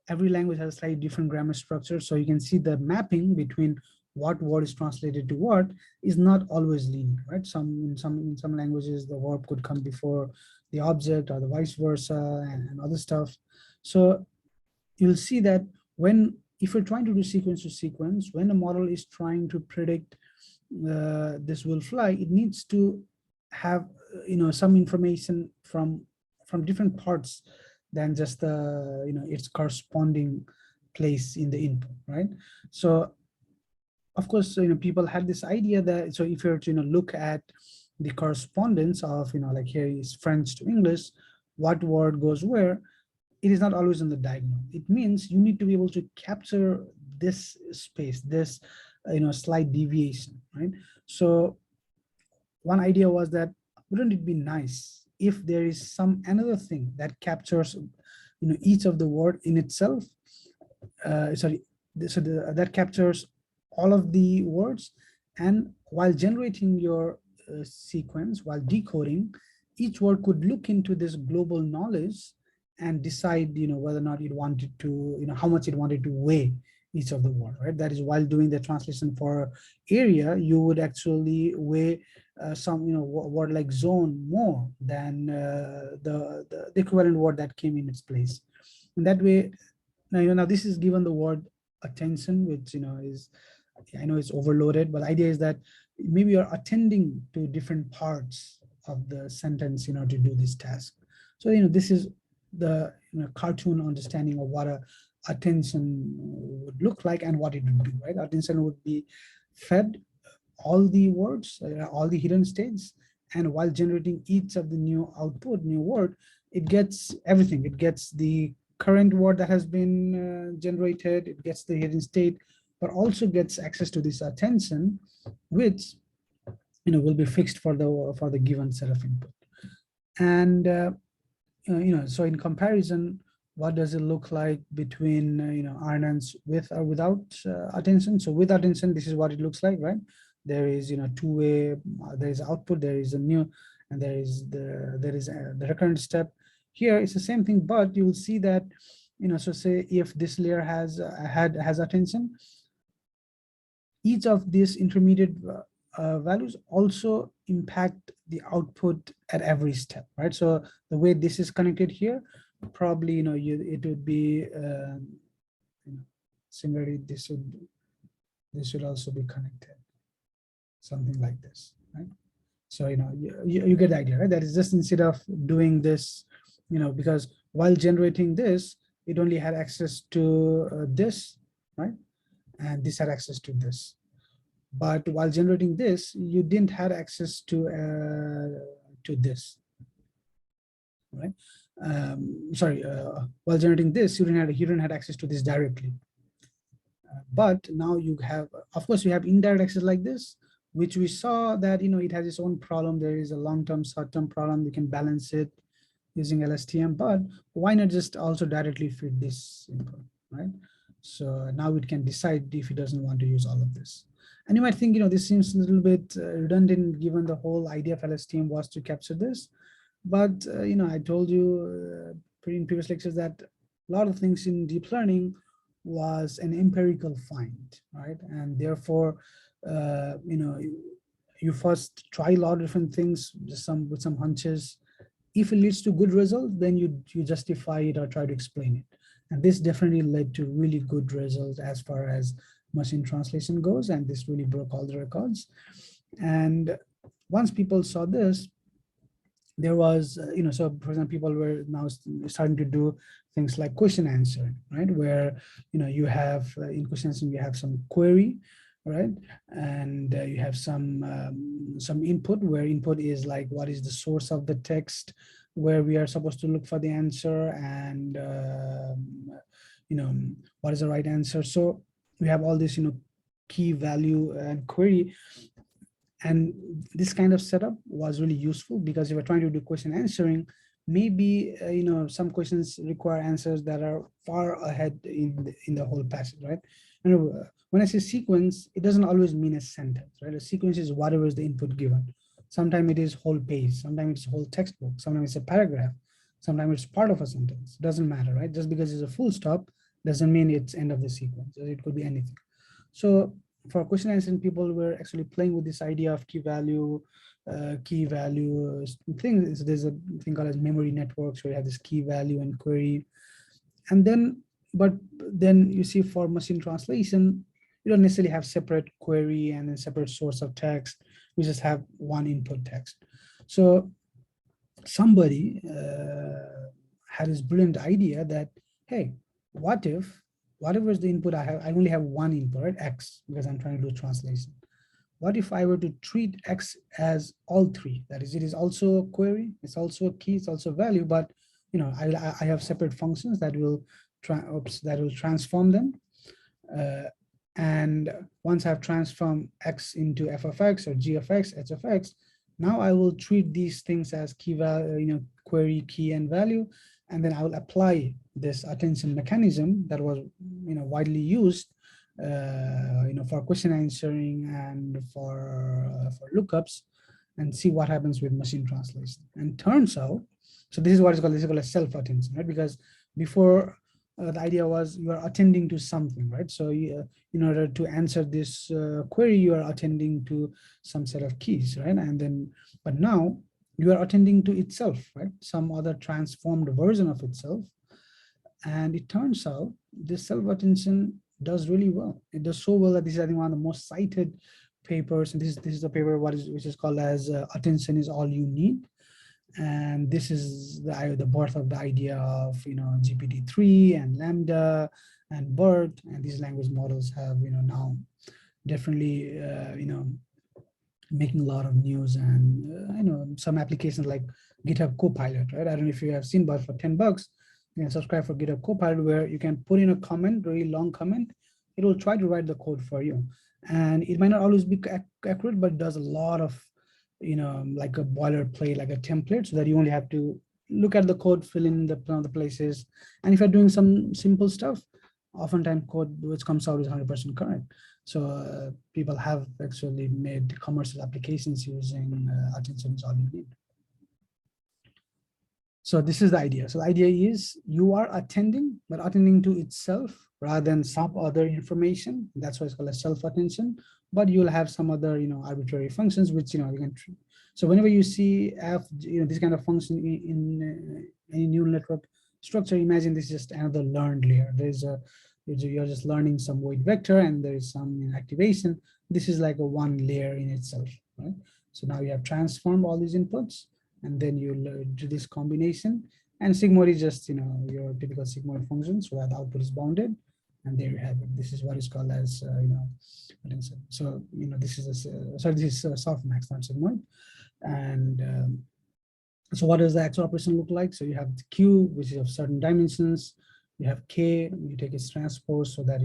[SPEAKER 1] every language has a slightly different grammar structure, so you can see the mapping between what word is translated to what is not always linear, right? In some languages, the verb could come before the object, or the vice versa, and other stuff. So you'll see that if you're trying to do sequence to sequence, when a model is trying to predict this will fly, it needs to have some information from different parts than just the its corresponding place in the input, right? So of course, people had this idea that, so if you're to look at the correspondence of like here is French to English, what word goes where, it is not always in the diagonal. It means you need to be able to capture this space, this slight deviation, right? So one idea was that, wouldn't it be nice if there is some another thing that captures each of the word in itself, sorry, that captures all of the words, and while generating your sequence, while decoding, each word could look into this global knowledge and decide whether or not it wanted to, how much it wanted to weigh each of the word, right? That is, while doing the translation for area, you would actually weigh some word like zone more than the equivalent word that came in its place. In that way, now this is given the word attention, which is, I know it's overloaded, but the idea is that maybe you're attending to different parts of the sentence to do this task. So this is the cartoon understanding of what a attention would look like and what it would do, right? Attention would be fed all the words, all the hidden states, and while generating each of the new output, new word, it gets everything. It gets the current word that has been generated, it gets the hidden state, but also gets access to this attention, which will be fixed for the given set of input. And so in comparison, what does it look like between RNNs with or without attention? So with attention, this is what it looks like, right? There is two-way, there is output, there is a new, and there is the recurrent step. Here it's the same thing, but you will see that so say if this layer has attention, each of these intermediate values also impact the output at every step, right? So the way this is connected here, probably it would be similarly this should also be connected, something like this, right? So you get the idea, right? That is just, instead of doing this, because while generating this, it only had access to this, right? And this had access to this. But while generating this, you didn't have access to this, right? Sorry, while generating this, you didn't have access to this directly. But now you have, of course, you have indirect access like this, which we saw that it has its own problem. There is a long-term, short-term problem. We can balance it using Lstm, but why not just also directly feed this input, right? So now it can decide if it doesn't want to use all of this. And you might think, this seems a little bit redundant, given the whole idea of Lstm was to capture this. But, I told you in previous lectures that a lot of things in deep learning was an empirical find, right? And therefore, you first try a lot of different things, just with some hunches. If it leads to good results, then you justify it or try to explain it. And this definitely led to really good results as far as machine translation goes, and this really broke all the records. And once people saw this, there was, so for example, people were now starting to do things like question answering, right? Where, you have in question answering, you have some query, right? And you have some input, where input is like, what is the source of the text, where we are supposed to look for the answer, and, what is the right answer. So we have all this, key value and query. And this kind of setup was really useful, because if you're trying to do question answering, maybe some questions require answers that are far ahead in the whole passage, right? And when I say sequence, it doesn't always mean a sentence, right? A sequence is whatever is the input given. Sometimes it is whole page, sometimes it's whole textbook, sometimes it's a paragraph, sometimes it's part of a sentence. It doesn't matter, right? Just because it's a full stop doesn't mean it's end of the sequence. It could be anything. So for question answering, people were actually playing with this idea of key value things. There's a thing called as memory networks, where you have this key value and query. And then, but then you see, for machine translation, you don't necessarily have separate query and a separate source of text. We just have one input text. So somebody had this brilliant idea that, hey, what if whatever is the input I have, I only have one input, right? X, because I'm trying to do translation. What if I were to treat X as all three? That is, it is also a query, it's also a key, it's also a value, but I have separate functions that will transform them. And once I've transformed X into f of X or g of X, h of X, now I will treat these things as key value, query, key, and value, and then I will apply this attention mechanism that was widely used for question answering and for lookups, and see what happens with machine translation. And turns out, so this is what is called a self-attention, right? Because before the idea was you are attending to something, right? So in order to answer this query, you are attending to some set of keys, right? And then, but now you are attending to itself, right? Some other transformed version of itself. And it turns out this self-attention does really well. It does so well that this is, I think, one of the most cited papers. And this is a paper which is called as Attention is All You Need. And this is the birth of the idea of GPT-3 and Lambda and BERT, and these language models have now definitely making a lot of news. And some applications like GitHub Copilot, right? I don't know if you have seen, but for $10 you can subscribe for GitHub Copilot, where you can put in a comment, really long comment. It will try to write the code for you, and it might not always be accurate, but it does a lot of like a boilerplate, like a template, so that you only have to look at the code, fill in the places. And if you're doing some simple stuff, oftentimes code which comes out is 100% correct. So people have actually made commercial applications using Attention is All You Need. So this is the idea. So the idea is you are attending, but attending to itself rather than some other information. That's why it's called a self-attention. But you'll have some other, arbitrary functions which you can. So whenever you see this kind of function in any neural network structure, imagine this is just another learned layer. You're just learning some weight vector, and there is some activation. This is like a one layer in itself, right? So now you have transformed all these inputs, and then you do this combination. And sigmoid is just your typical sigmoid function, so that the output is bounded, and there you have it. This is what is called as so this is this is softmax, not sigmoid. And so what does the actual operation look like? So you have the Q, which is of certain dimensions. You have K, you take its transpose so that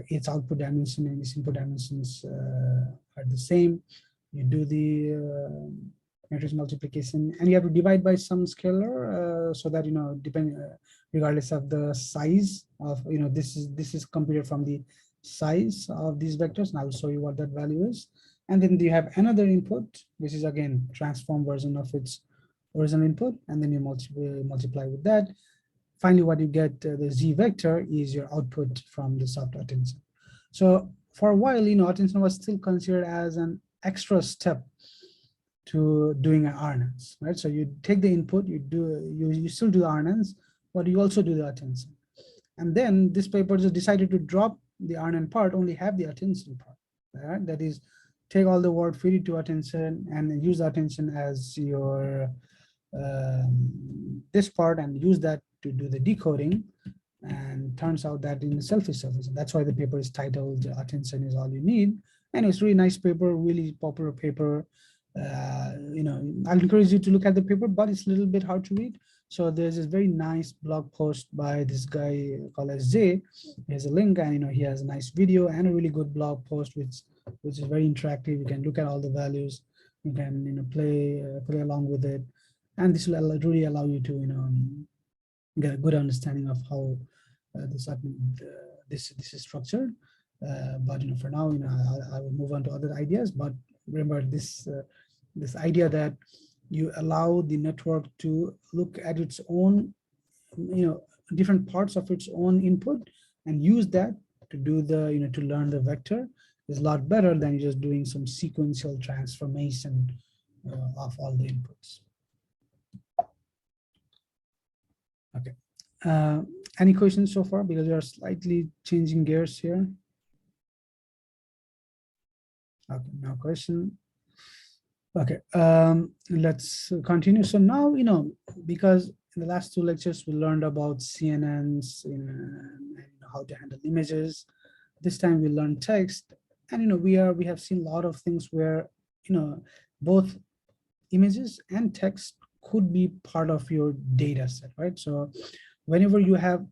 [SPEAKER 1] its output dimension and its input dimensions are the same. You do the matrix multiplication, and you have to divide by some scalar so that regardless of the size of this is computed from the size of these vectors, and I'll show you what that value is. And then you have another input, which is again transform version of its original input, and then you multiply with that. Finally, what you get, the Z vector, is your output from the soft attention. So for a while, attention was still considered as an extra step to doing an RNNs, right? So you take the input, you still do the RNNs, but you also do the attention. And then this paper just decided to drop the RNN part, only have the attention part, right? That is, take all the word, feed it to attention, and use attention as your this part, and use that to do the decoding. And turns out that in itself is sufficient. That's why the paper is titled Attention is All You Need. And it's a really nice paper, really popular paper. I'll encourage you to look at the paper, but it's a little bit hard to read. So there's this very nice blog post by this guy called as Zay. Here's a link, and he has a nice video and a really good blog post, which is very interactive. You can look at all the values. You can play along with it, and this will really allow you to get a good understanding of how this is structured. But for now, I will move on to other ideas. But remember this idea that you allow the network to look at its own, different parts of its own input, and use that to do the, to learn the vector, is a lot better than just doing some sequential transformation of all the inputs. Okay. Any questions so far? Because we are slightly changing gears here. Okay, no question. Okay, let's continue. So now, because in the last two lectures, we learned about CNNs, and how to handle images. This time we learned text, and we have seen a lot of things where both images and text could be part of your data set, right? So whenever you have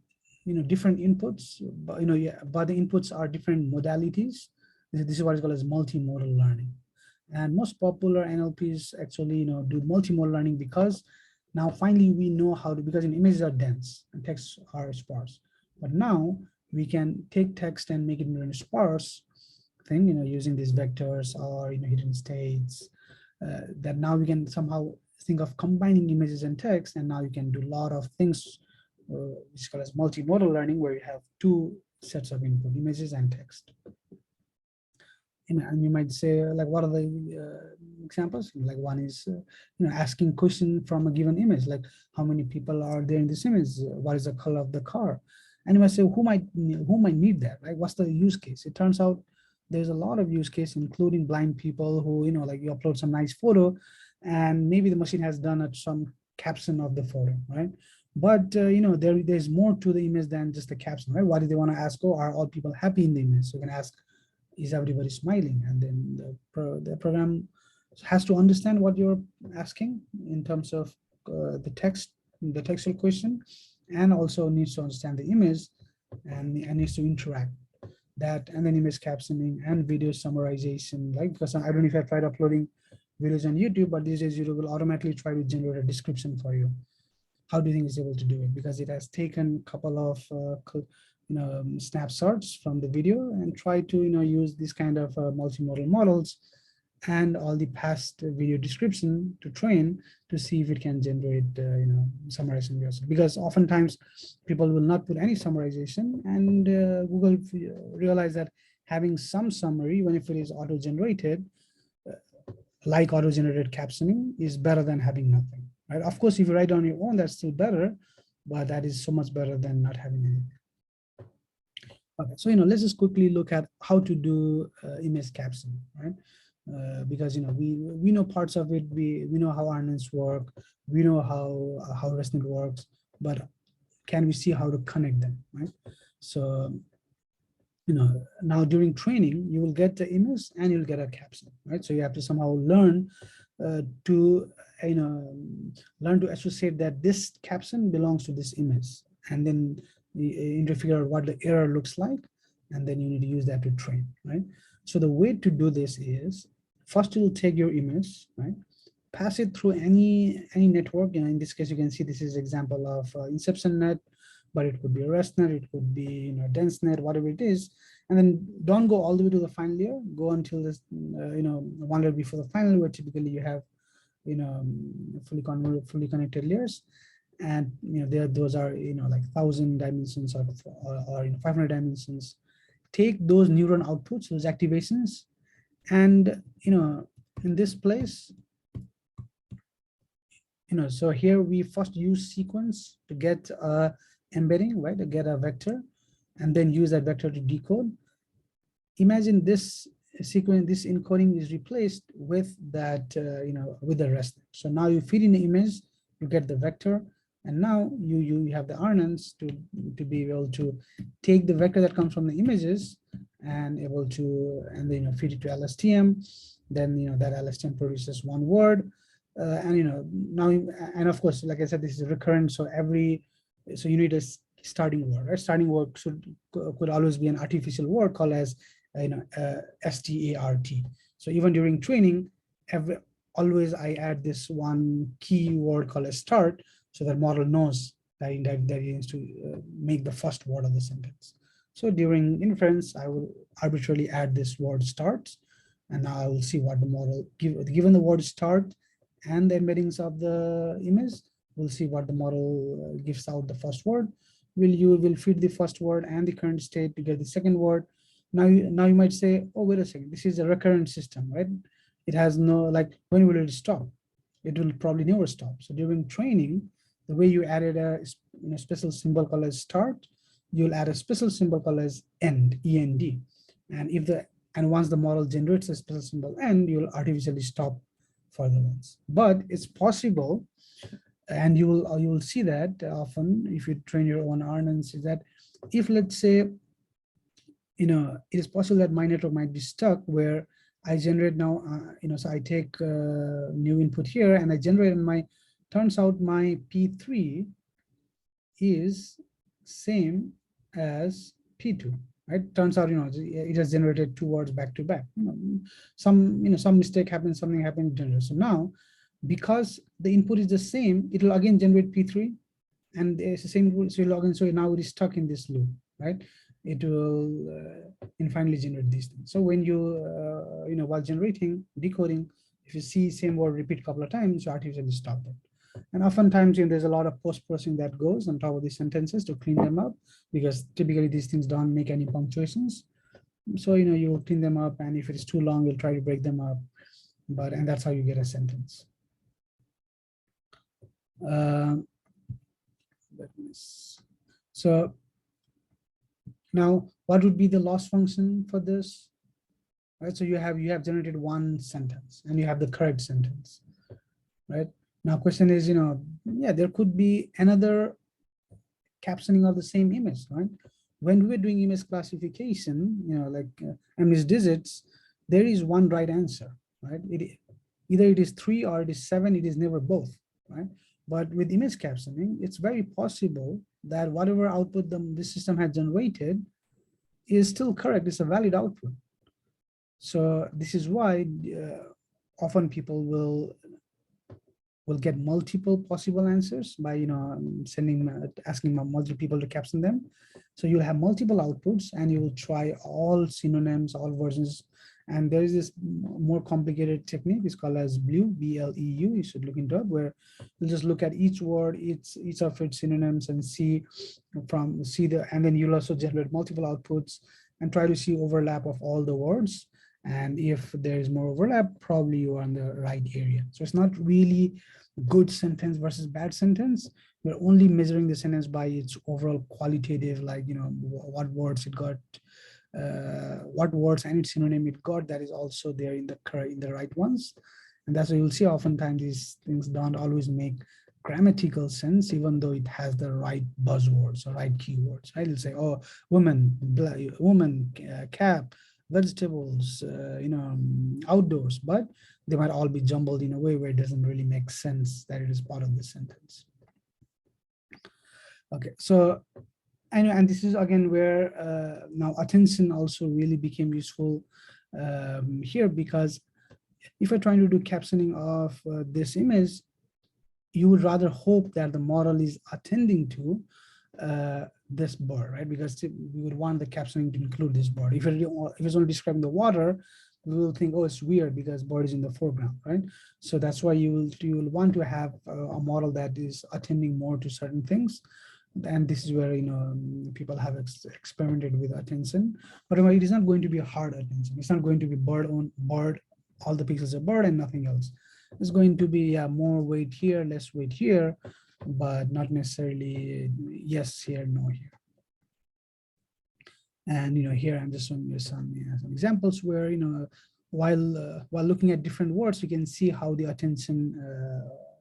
[SPEAKER 1] different inputs, but yeah, but the inputs are different modalities. This is what is called as multimodal learning. And most popular NLPs actually do multimodal learning, because now finally we know how to, because images are dense and texts are sparse. But now we can take text and make it into a sparse thing, using these vectors or hidden states, that now we can somehow think of combining images and text, and now you can do a lot of things, which is called as multimodal learning, where you have two sets of input, images and text. And you might say, like, what are the examples? Like, one is asking question from a given image, like how many people are there in this image, what is the color of the car? And you might say, who might need that, right? What's the use case? It turns out there's a lot of use case, including blind people who like you upload some nice photo, and maybe the machine has done some caption of the photo, right? But there's more to the image than just the caption, right? What do they want to ask? Oh, are all people happy in the image? So you can ask, is everybody smiling? And then the program has to understand what you're asking in terms of the textual question, and also needs to understand the image, and needs to interact that, and then image captioning and video summarization. Like, because I don't know if I've tried uploading videos on YouTube, but these days YouTube will automatically try to generate a description for you. How do you think it's able to do it? Because it has taken a couple of snapshots from the video and try to use this kind of multimodal models and all the past video description to train, to see if it can generate summarization videos. Because oftentimes people will not put any summarization, and Google realize that having some summary, even if it is auto-generated, like auto-generated captioning, is better than having nothing, right? Of course, if you write on your own, that's still better, but that is so much better than not having anything. Okay, so let's just quickly look at how to do image captioning, right? Because we know parts of it, we know how RNNs work, we know how ResNet works, but can we see how to connect them, right? So now during training, you will get the image and you'll get a caption, right? So you have to somehow learn to learn to associate that this caption belongs to this image, and then you need to figure out what the error looks like, and then you need to use that to train, right? So the way to do this is, first you'll take your image, right? Pass it through any network. In this case, you can see this is example of Inception net, but it could be a ResNet, it could be DenseNet, whatever it is. And then don't go all the way to the final layer. Go until this, one layer before the final, where typically you have, fully connected layers. And those are like 1,000 dimensions or 500 dimensions. Take those neuron outputs, those activations, and in this place, so here we first use sequence to get embedding, right, to get a vector, and then use that vector to decode. Imagine this sequence, this encoding is replaced with that, with the rest. So now you feed in the image, you get the vector, and now you have the RNNs to be able to take the vector that comes from the images and able to, and then feed it to Lstm. Then that Lstm produces one word. And now, and of course, like I said, this is recurrent. So so you need a starting word, right? Starting word could always be an artificial word called as START. So even during training, always I add this one key word called a start, so that model knows that it needs to make the first word of the sentence. So during inference, I will arbitrarily add this word start, and now I will see what the model, given the word start and the embeddings of the image, we'll see what the model gives out the first word. You will feed the first word and the current state to get the second word. Now you might say, oh, wait a second, this is a recurrent system, right? It has no, like, when will it stop? It will probably never stop. So during training, the way you added a special symbol called as start, you'll add a special symbol called as end, END. And once the model generates a special symbol end, you'll artificially stop further ones. But it's possible, and you will see that often if you train your own RNNs, is that if, let's say, it is possible that my network might be stuck where I generate now, so I take new input here and I generate, and turns out my P3 is same as P2, right? Turns out, it has generated 2 words back to back. Some mistake happens, something happened, generated. So now, because the input is the same, it will again generate P3, and it's the same, so login. So now it is stuck in this loop, right? It will infinitely generate these things. So when you, while generating, decoding, if you see same word repeat a couple of times, you artificially stop it. And oftentimes, there's a lot of post-processing that goes on top of these sentences to clean them up, because typically these things don't make any punctuations. So, you clean them up, and if it is too long, you'll try to break them up. And that's how you get a sentence. So now, what would be the loss function for this? Right, so you have generated one sentence, and you have the correct sentence, right? Now, question is, yeah, there could be another captioning of the same image, right? When we're doing image classification, like image digits, there is one right answer, right? Either it is 3 or it is 7. It is never both, right? But with image captioning, it's very possible that whatever output the system has generated is still correct. It's a valid output. So this is why often people will get multiple possible answers by asking multiple people to caption them. So you'll have multiple outputs, and you will try all synonyms, all versions. And there is this more complicated technique. It's called as BLEU, B-L-E-U. You should look into it, where you'll just look at each word, each of its synonyms, and and then you'll also generate multiple outputs and try to see overlap of all the words. And if there is more overlap, probably you are in the right area. So it's not really good sentence versus bad sentence. We're only measuring the sentence by its overall qualitative, like, what words it got, what words and its synonym it got, that is also there in the right ones. And that's why you'll see oftentimes these things don't always make grammatical sense, even though it has the right buzzwords or right keywords, right? It'll say, oh, woman, cap, vegetables, outdoors, but they might all be jumbled in a way where it doesn't really make sense that it is part of the sentence. Okay, so and this is again where now attention also really became useful here, because if you're trying to do captioning of this image, you would rather hope that the model is attending to this bird, right? Because we would want the captioning to include this bird. If it's only describing the water, we will think, oh, it's weird because bird is in the foreground, right? So that's why you will want to have a model that is attending more to certain things. And this is where people have experimented with attention, but it is not going to be a hard attention. It's not going to be bird, all the pixels are bird and nothing else. It's going to be more weight here, less weight here, but not necessarily yes here, no here. And here I'm just showing you some examples where while looking at different words, you can see how the attention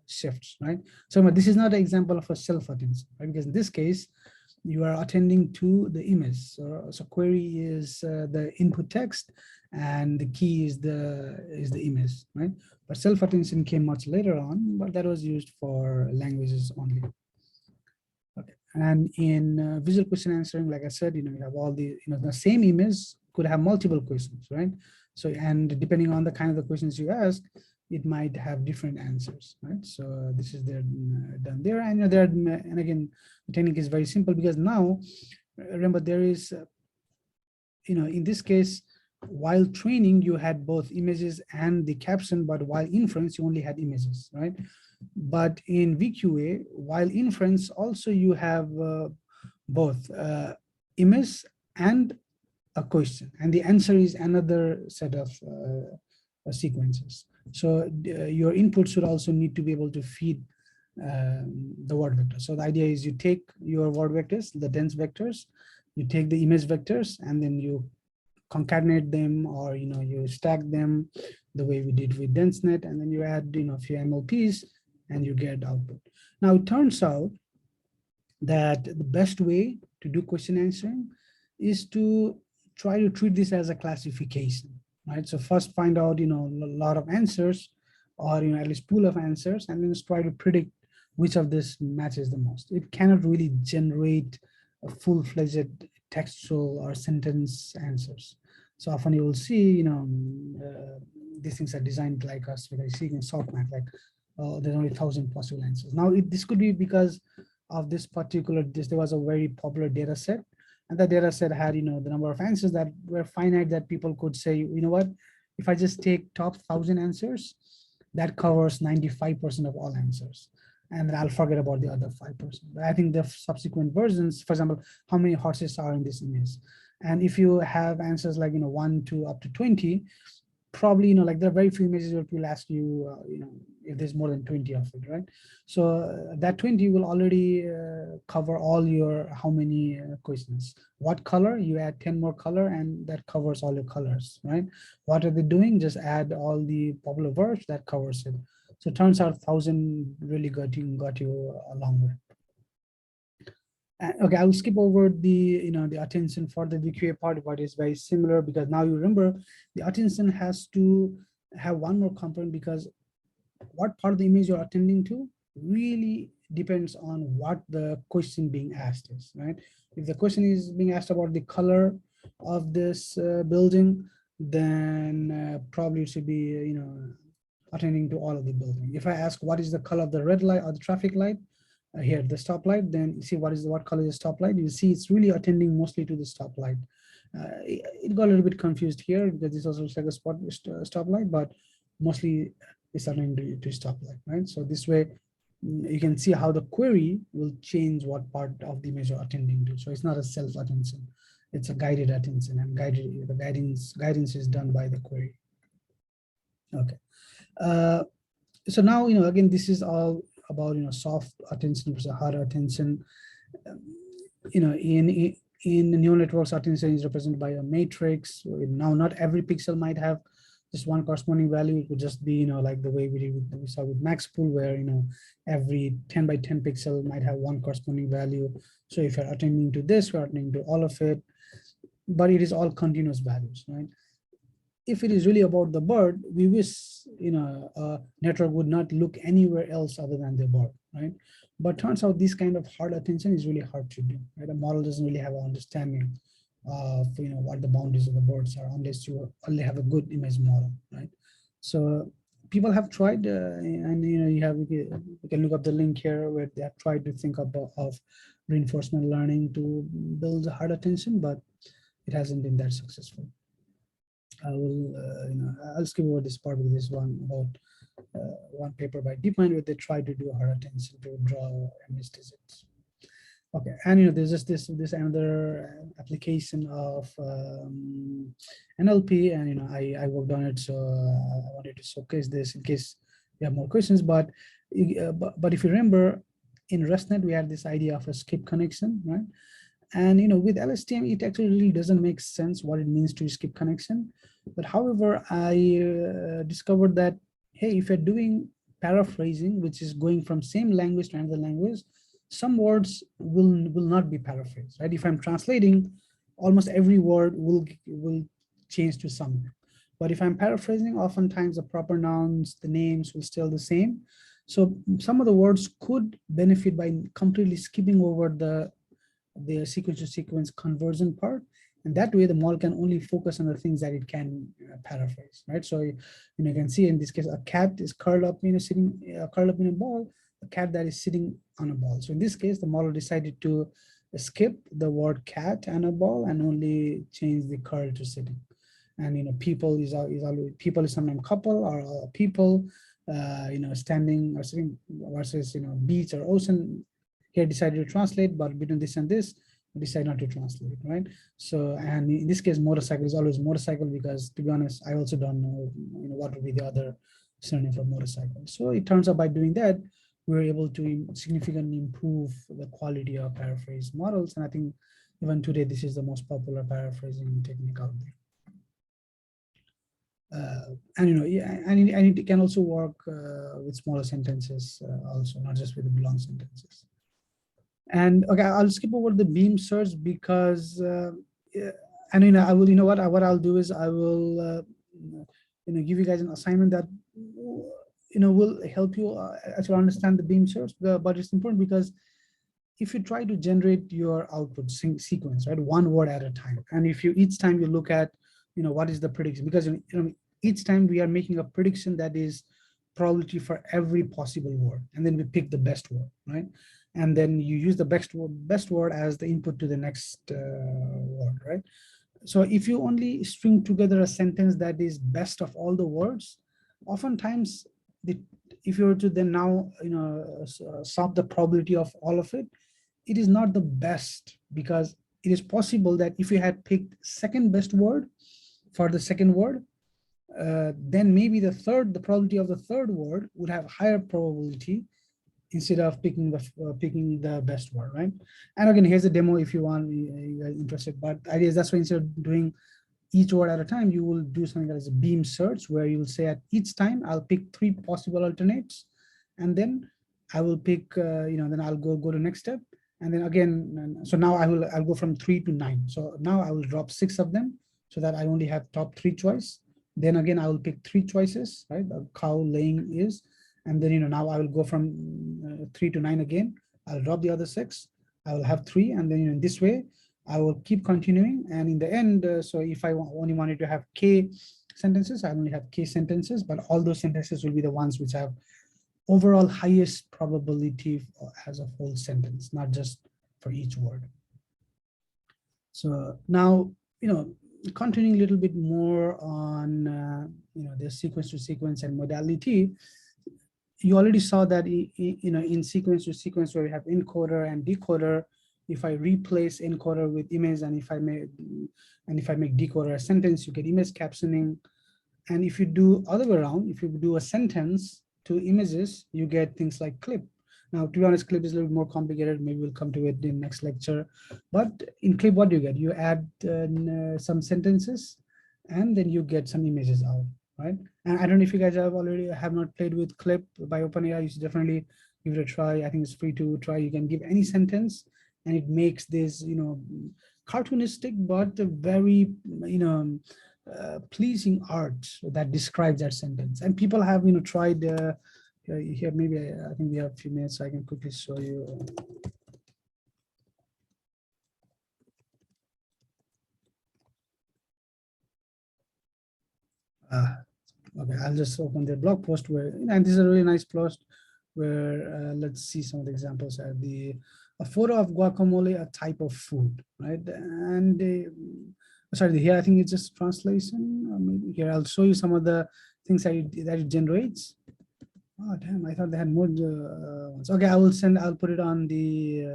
[SPEAKER 1] shifts, right? So this is not an example of a self-attention, right? Because in this case, you are attending to the image. So query is the input text, and the key is the image, right? But self-attention came much later on, but that was used for languages only. Okay, and in visual question answering, like I said, you have all the the same image could have multiple questions, right? So, and depending on the kind of the questions you ask, it might have different answers, right? So this is done there, and and again, the technique is very simple, because now remember there is in this case, while training you had both images and the caption, but while inference you only had images, right? But in VQA, while inference also you have both image and a question, and the answer is another set of sequences. So your input should also need to be able to feed the word vector. So the idea is you take your word vectors, the dense vectors, you take the image vectors, and then you concatenate them, or you stack them the way we did with DenseNet, and then you add, a few NLPs and you get output. Now, it turns out that the best way to do question answering is to try to treat this as a classification, right? So first find out, a lot of answers, or, at least pool of answers, and then just try to predict which of this matches the most. It cannot really generate a full-fledged textual or sentence answers. So often you will see, these things are designed like us, with a seeking softmax, like there's only 1,000 possible answers. Now, this could be because of this particular, there was a very popular data set, and that data set had, the number of answers that were finite, that people could say, you know what, if I just take top 1,000 answers, that covers 95% of all answers, and then I'll forget about the other 5%. But I think the subsequent versions, for example, how many horses are in this image? And if you have answers like, 1 to up to 20, probably, like there are very few images where people ask you, if there's more than 20 of it, right? So that 20 will already cover all your, how many questions. What color? You add 10 more color, and that covers all your colors, right? What are they doing? Just add all the popular verbs, that covers it. So it turns out 1,000 really got you a long way. Okay, I will skip over the, the attention for the VQA part, but it's very similar, because now you remember the attention has to have one more component, because what part of the image you're attending to really depends on what the question being asked is, right? If the question is being asked about the color of this building, then probably it should be, attending to all of the building. If I ask what is the color of the red light or the traffic light, here the stoplight, then you see what color is the stoplight. You see it's really attending mostly to the stoplight. It got a little bit confused here, because this also looks like a stoplight, but mostly it's attending to stoplight, right? So this way you can see how the query will change what part of the image you're attending to. So it's not a self-attention, it's a guided attention, and the guidance is done by the query. Okay. So now, again, this is all about, soft attention versus hard attention. In neural networks, attention is represented by a matrix. Now, not every pixel might have just one corresponding value. It would just be, like the way we saw with MaxPool, where, every 10 by 10 pixel might have one corresponding value. So if you're attending to this, you're attending to all of it, but it is all continuous values, right? If it is really about the bird, we wish, a network would not look anywhere else other than the bird, right? But turns out this kind of hard attention is really hard to do, right? A model doesn't really have an understanding of, what the boundaries of the birds are, unless you only have a good image model, right? So people have tried, and you can look up the link here, where they have tried to think of reinforcement learning to build hard attention, but it hasn't been that successful. I will, I'll skip over this part, because this one about one paper by DeepMind, where they try to do hard attention to draw image digits. Okay, and there's just this another application of NLP, and I worked on it, so I wanted to showcase this in case you have more questions. But if you remember, in ResNet we had this idea of a skip connection, right? And with Lstm, it actually really doesn't make sense what it means to skip connection. But however, I discovered that, hey, if you're doing paraphrasing, which is going from same language to another language, some words will not be paraphrased, right? If I'm translating, almost every word will change to something. But if I'm paraphrasing, oftentimes the proper nouns, the names will still the same. So some of the words could benefit by completely skipping over the sequence to sequence conversion part, and that way the model can only focus on the things that it can paraphrase, right? So you can see in this case, a cat is curled up in a ball, a cat that is sitting on a ball. So in this case, the model decided to skip the word cat and a ball and only change the curl to sitting. And people is sometimes couple or people, standing or sitting, versus beach or ocean. Here decided to translate, but between this and this, decide not to translate, right? So, and in this case, motorcycle is always motorcycle, because to be honest, I also don't know, what would be the other synonym for motorcycle. So it turns out by doing that, we're able to significantly improve the quality of paraphrase models. And I think even today, this is the most popular paraphrasing technique out there. And yeah, and it can also work with smaller sentences also, not just with the long sentences. And okay, I'll skip over the beam search because yeah, and I will, what I'll do is I will give you guys an assignment that will help you actually understand the beam search. But it's important because if you try to generate your output sequence, right, one word at a time, and if you each time you look at what is the prediction, because each time we are making a prediction that is probability for every possible word, and then we pick the best word, right, and then you use the best word as the input to the next word, right. So if you only string together a sentence that is best of all the words, oftentimes if you were to then now solve the probability of all of it, it is not the best, because it is possible that if you had picked second best word for the second word, then maybe the probability of the third word would have higher probability instead of picking the best word, right? And again, here's a demo if you want, you are interested. But the idea is that's why instead of doing each word at a time, you will do something that is a beam search, where you will say at each time I'll pick 3 possible alternates, and then I will pick, then I'll go to next step, and then again, so now I'll go from 3 to 9. So now I will drop 6 of them so that I only have top 3 choice. Then again, I will pick 3 choices, right? The cow laying is, and then now I will go from 3 to 9 again. I'll drop the other 6. I will have 3, and then in this way, I will keep continuing. And in the end, so if I only wanted to have K sentences, I only have K sentences, but all those sentences will be the ones which have overall highest probability as a whole sentence, not just for each word. So now, continuing a little bit more on, the sequence to sequence and modality, you already saw that, in sequence to sequence where we have encoder and decoder, if I replace encoder with image, and if I make decoder a sentence, you get image captioning. And if you do other way around, if you do a sentence to images, you get things like clip. Now, to be honest, clip is a little more complicated. Maybe we'll come to it in next lecture. But in clip, what do you get? You add some sentences, and then you get some images out, right? And I don't know if you guys have not played with clip by OpenAI. You should definitely give it a try. I think it's free to try. You can give any sentence, and it makes this, cartoonistic, but very, pleasing art that describes that sentence. And people have, tried here. Maybe I think we have a few minutes, so I can quickly show you. Okay, I'll just open the blog post where, and this is a really nice post where let's see some of the examples. A photo of guacamole, a type of food, right? And sorry, here I think it's just translation. Maybe here I'll show you some of the things that it generates. Oh damn! I thought they had more ones. Okay, I'll put it on the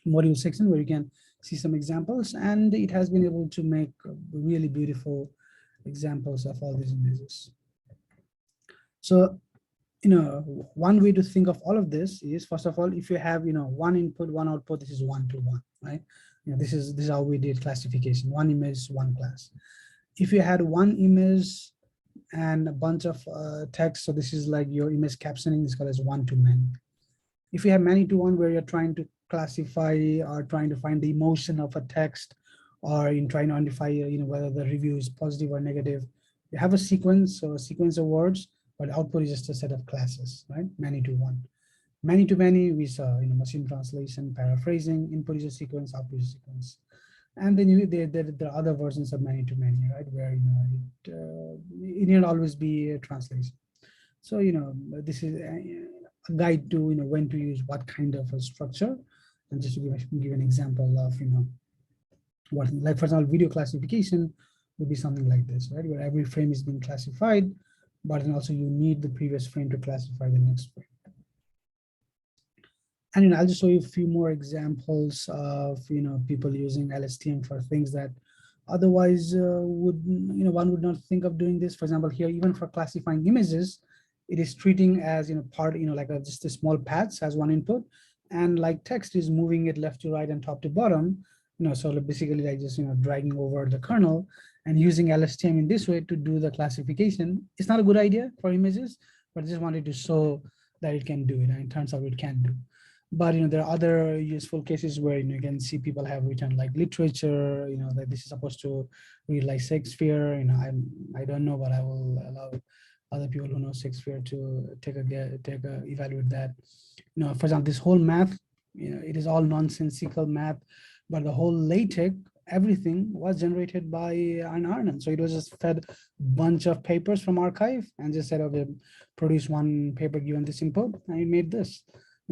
[SPEAKER 1] module section where you can see some examples, and it has been able to make really beautiful examples of all these images. So, one way to think of all of this is, first of all, if you have, one input, one output, this is 1-to-1, right? This is how we did classification: one image, one class. If you had one image and a bunch of text, so this is like your image captioning, is called as 1-to-many. If you have many-to-one, where you're trying to classify or trying to find the emotion of a text, or in trying to identify, whether the review is positive or negative, you have a sequence, so a sequence of words, but output is just a set of classes, right? Many-to-one. Many-to-many, we saw, machine translation, paraphrasing. Input is a sequence, output is a sequence. And then there are other versions of many-to-many, right? Where, it need always be a translation. So, this is a guide to, when to use what kind of a structure. And just to give an example of, what, like for example, video classification would be something like this, right? Where every frame is being classified, but then also you need the previous frame to classify the next frame. And I'll just show you a few more examples of, people using Lstm for things that otherwise one would not think of doing this. For example, here, even for classifying images, it is treating as, part, like just a small paths as one input, and like text is moving it left to right and top to bottom. So basically like just, dragging over the kernel and using LSTM in this way to do the classification. It's not a good idea for images, but I just wanted to show that it can do it, and it turns out it can do. But there are other useful cases where you can see people have written like literature, that this is supposed to read like Shakespeare. I don't know, but I will allow other people who know Shakespeare to evaluate that. For example, this whole math, it is all nonsensical math, but the whole LaTeX, everything was generated by an Arnon. So it was just fed a bunch of papers from archive and just said, okay, produce one paper given this input, and it made this.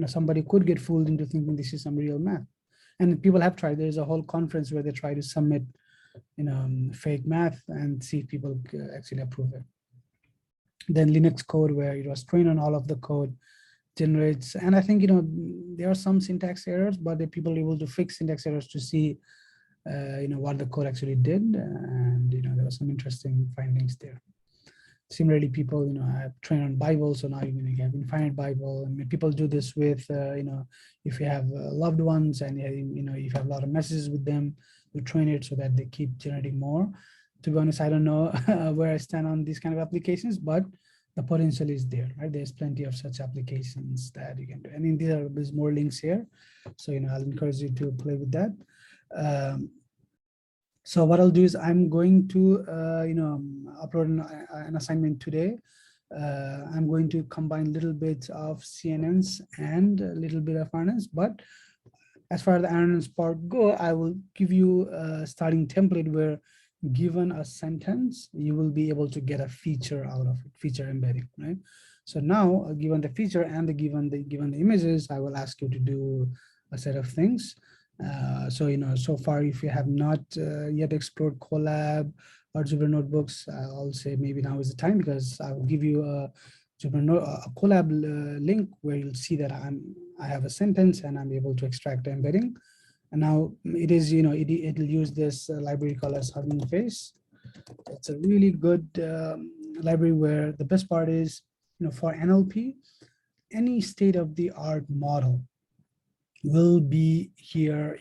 [SPEAKER 1] Somebody could get fooled into thinking this is some real math. And people have tried. There's a whole conference where they try to submit fake math and see if people actually approve it. Then Linux code, where it was trained on all of the code, generates, and I think there are some syntax errors, but the people are able to fix syntax errors to see what the code actually did, and there were some interesting findings there. Similarly, people have trained on Bible, so now you have infinite Bible. I mean, people do this with if you have loved ones and if you have a lot of messages with them, you train it so that they keep generating more. To be honest, I don't know where I stand on these kind of applications, but the potential is there, right? There's plenty of such applications that you can do. I mean, there's more links here, so I'll encourage you to play with that. So what I'll do is I'm going to upload an assignment today. I'm going to combine little bit of CNNs and a little bit of RNNs, but as far as the RNNs part go, I will give you a starting template where, given a sentence, you will be able to get a feature out of it, feature embedding, right? So now, given the feature and given the images, I will ask you to do a set of things. So far, if you have not yet explored Colab or Jupyter Notebooks, I'll say maybe now is the time, because I will give you a Colab link where you'll see that I have a sentence and I'm able to extract the embedding. And now it is, it'll use this library called as Hugging Face. It's a really good library where the best part is, for NLP, any state-of-the-art model will be here,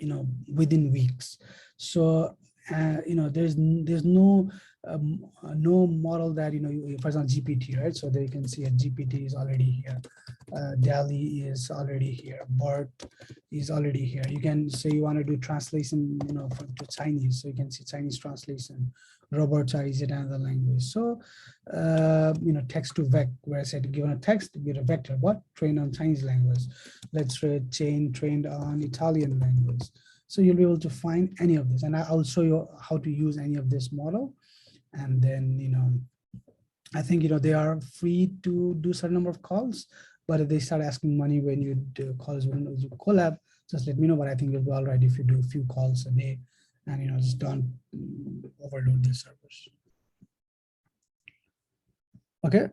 [SPEAKER 1] within weeks. So, there's no model that, for example, GPT, right? So there you can see a GPT is already here. DALL-E is already here. BART is already here. You can say you want to do translation, to Chinese. So you can see Chinese translation. Robots are easy in another language. So, text to vec, where I said given a text, give a vector. What? Trained on Chinese language. Let's read chain trained on Italian language. So you'll be able to find any of this, and I'll show you how to use any of this model. And then, I think, they are free to do a certain number of calls, but if they start asking money when you do calls with Colab, just let me know. But I think you'll be all right if you do a few calls a day, and just don't overload the servers. Okay.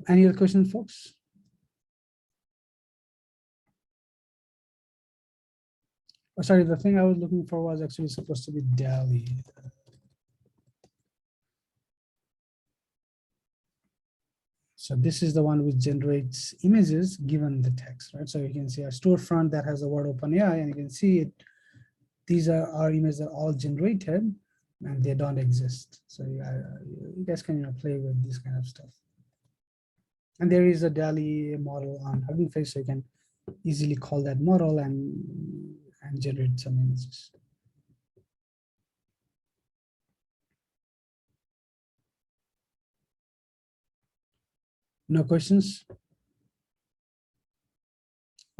[SPEAKER 1] Any other questions, folks? Oh, sorry, the thing I was looking for was actually supposed to be DALL-E. So this is the one which generates images given the text, right? So you can see a storefront that has the word OpenAI, and you can see it. These are our images that are all generated, and they don't exist. So you guys can play with this kind of stuff. And there is a DALL-E model on Hugging Face, so you can easily call that model and generate some images. No questions?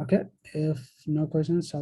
[SPEAKER 1] Okay, if no questions,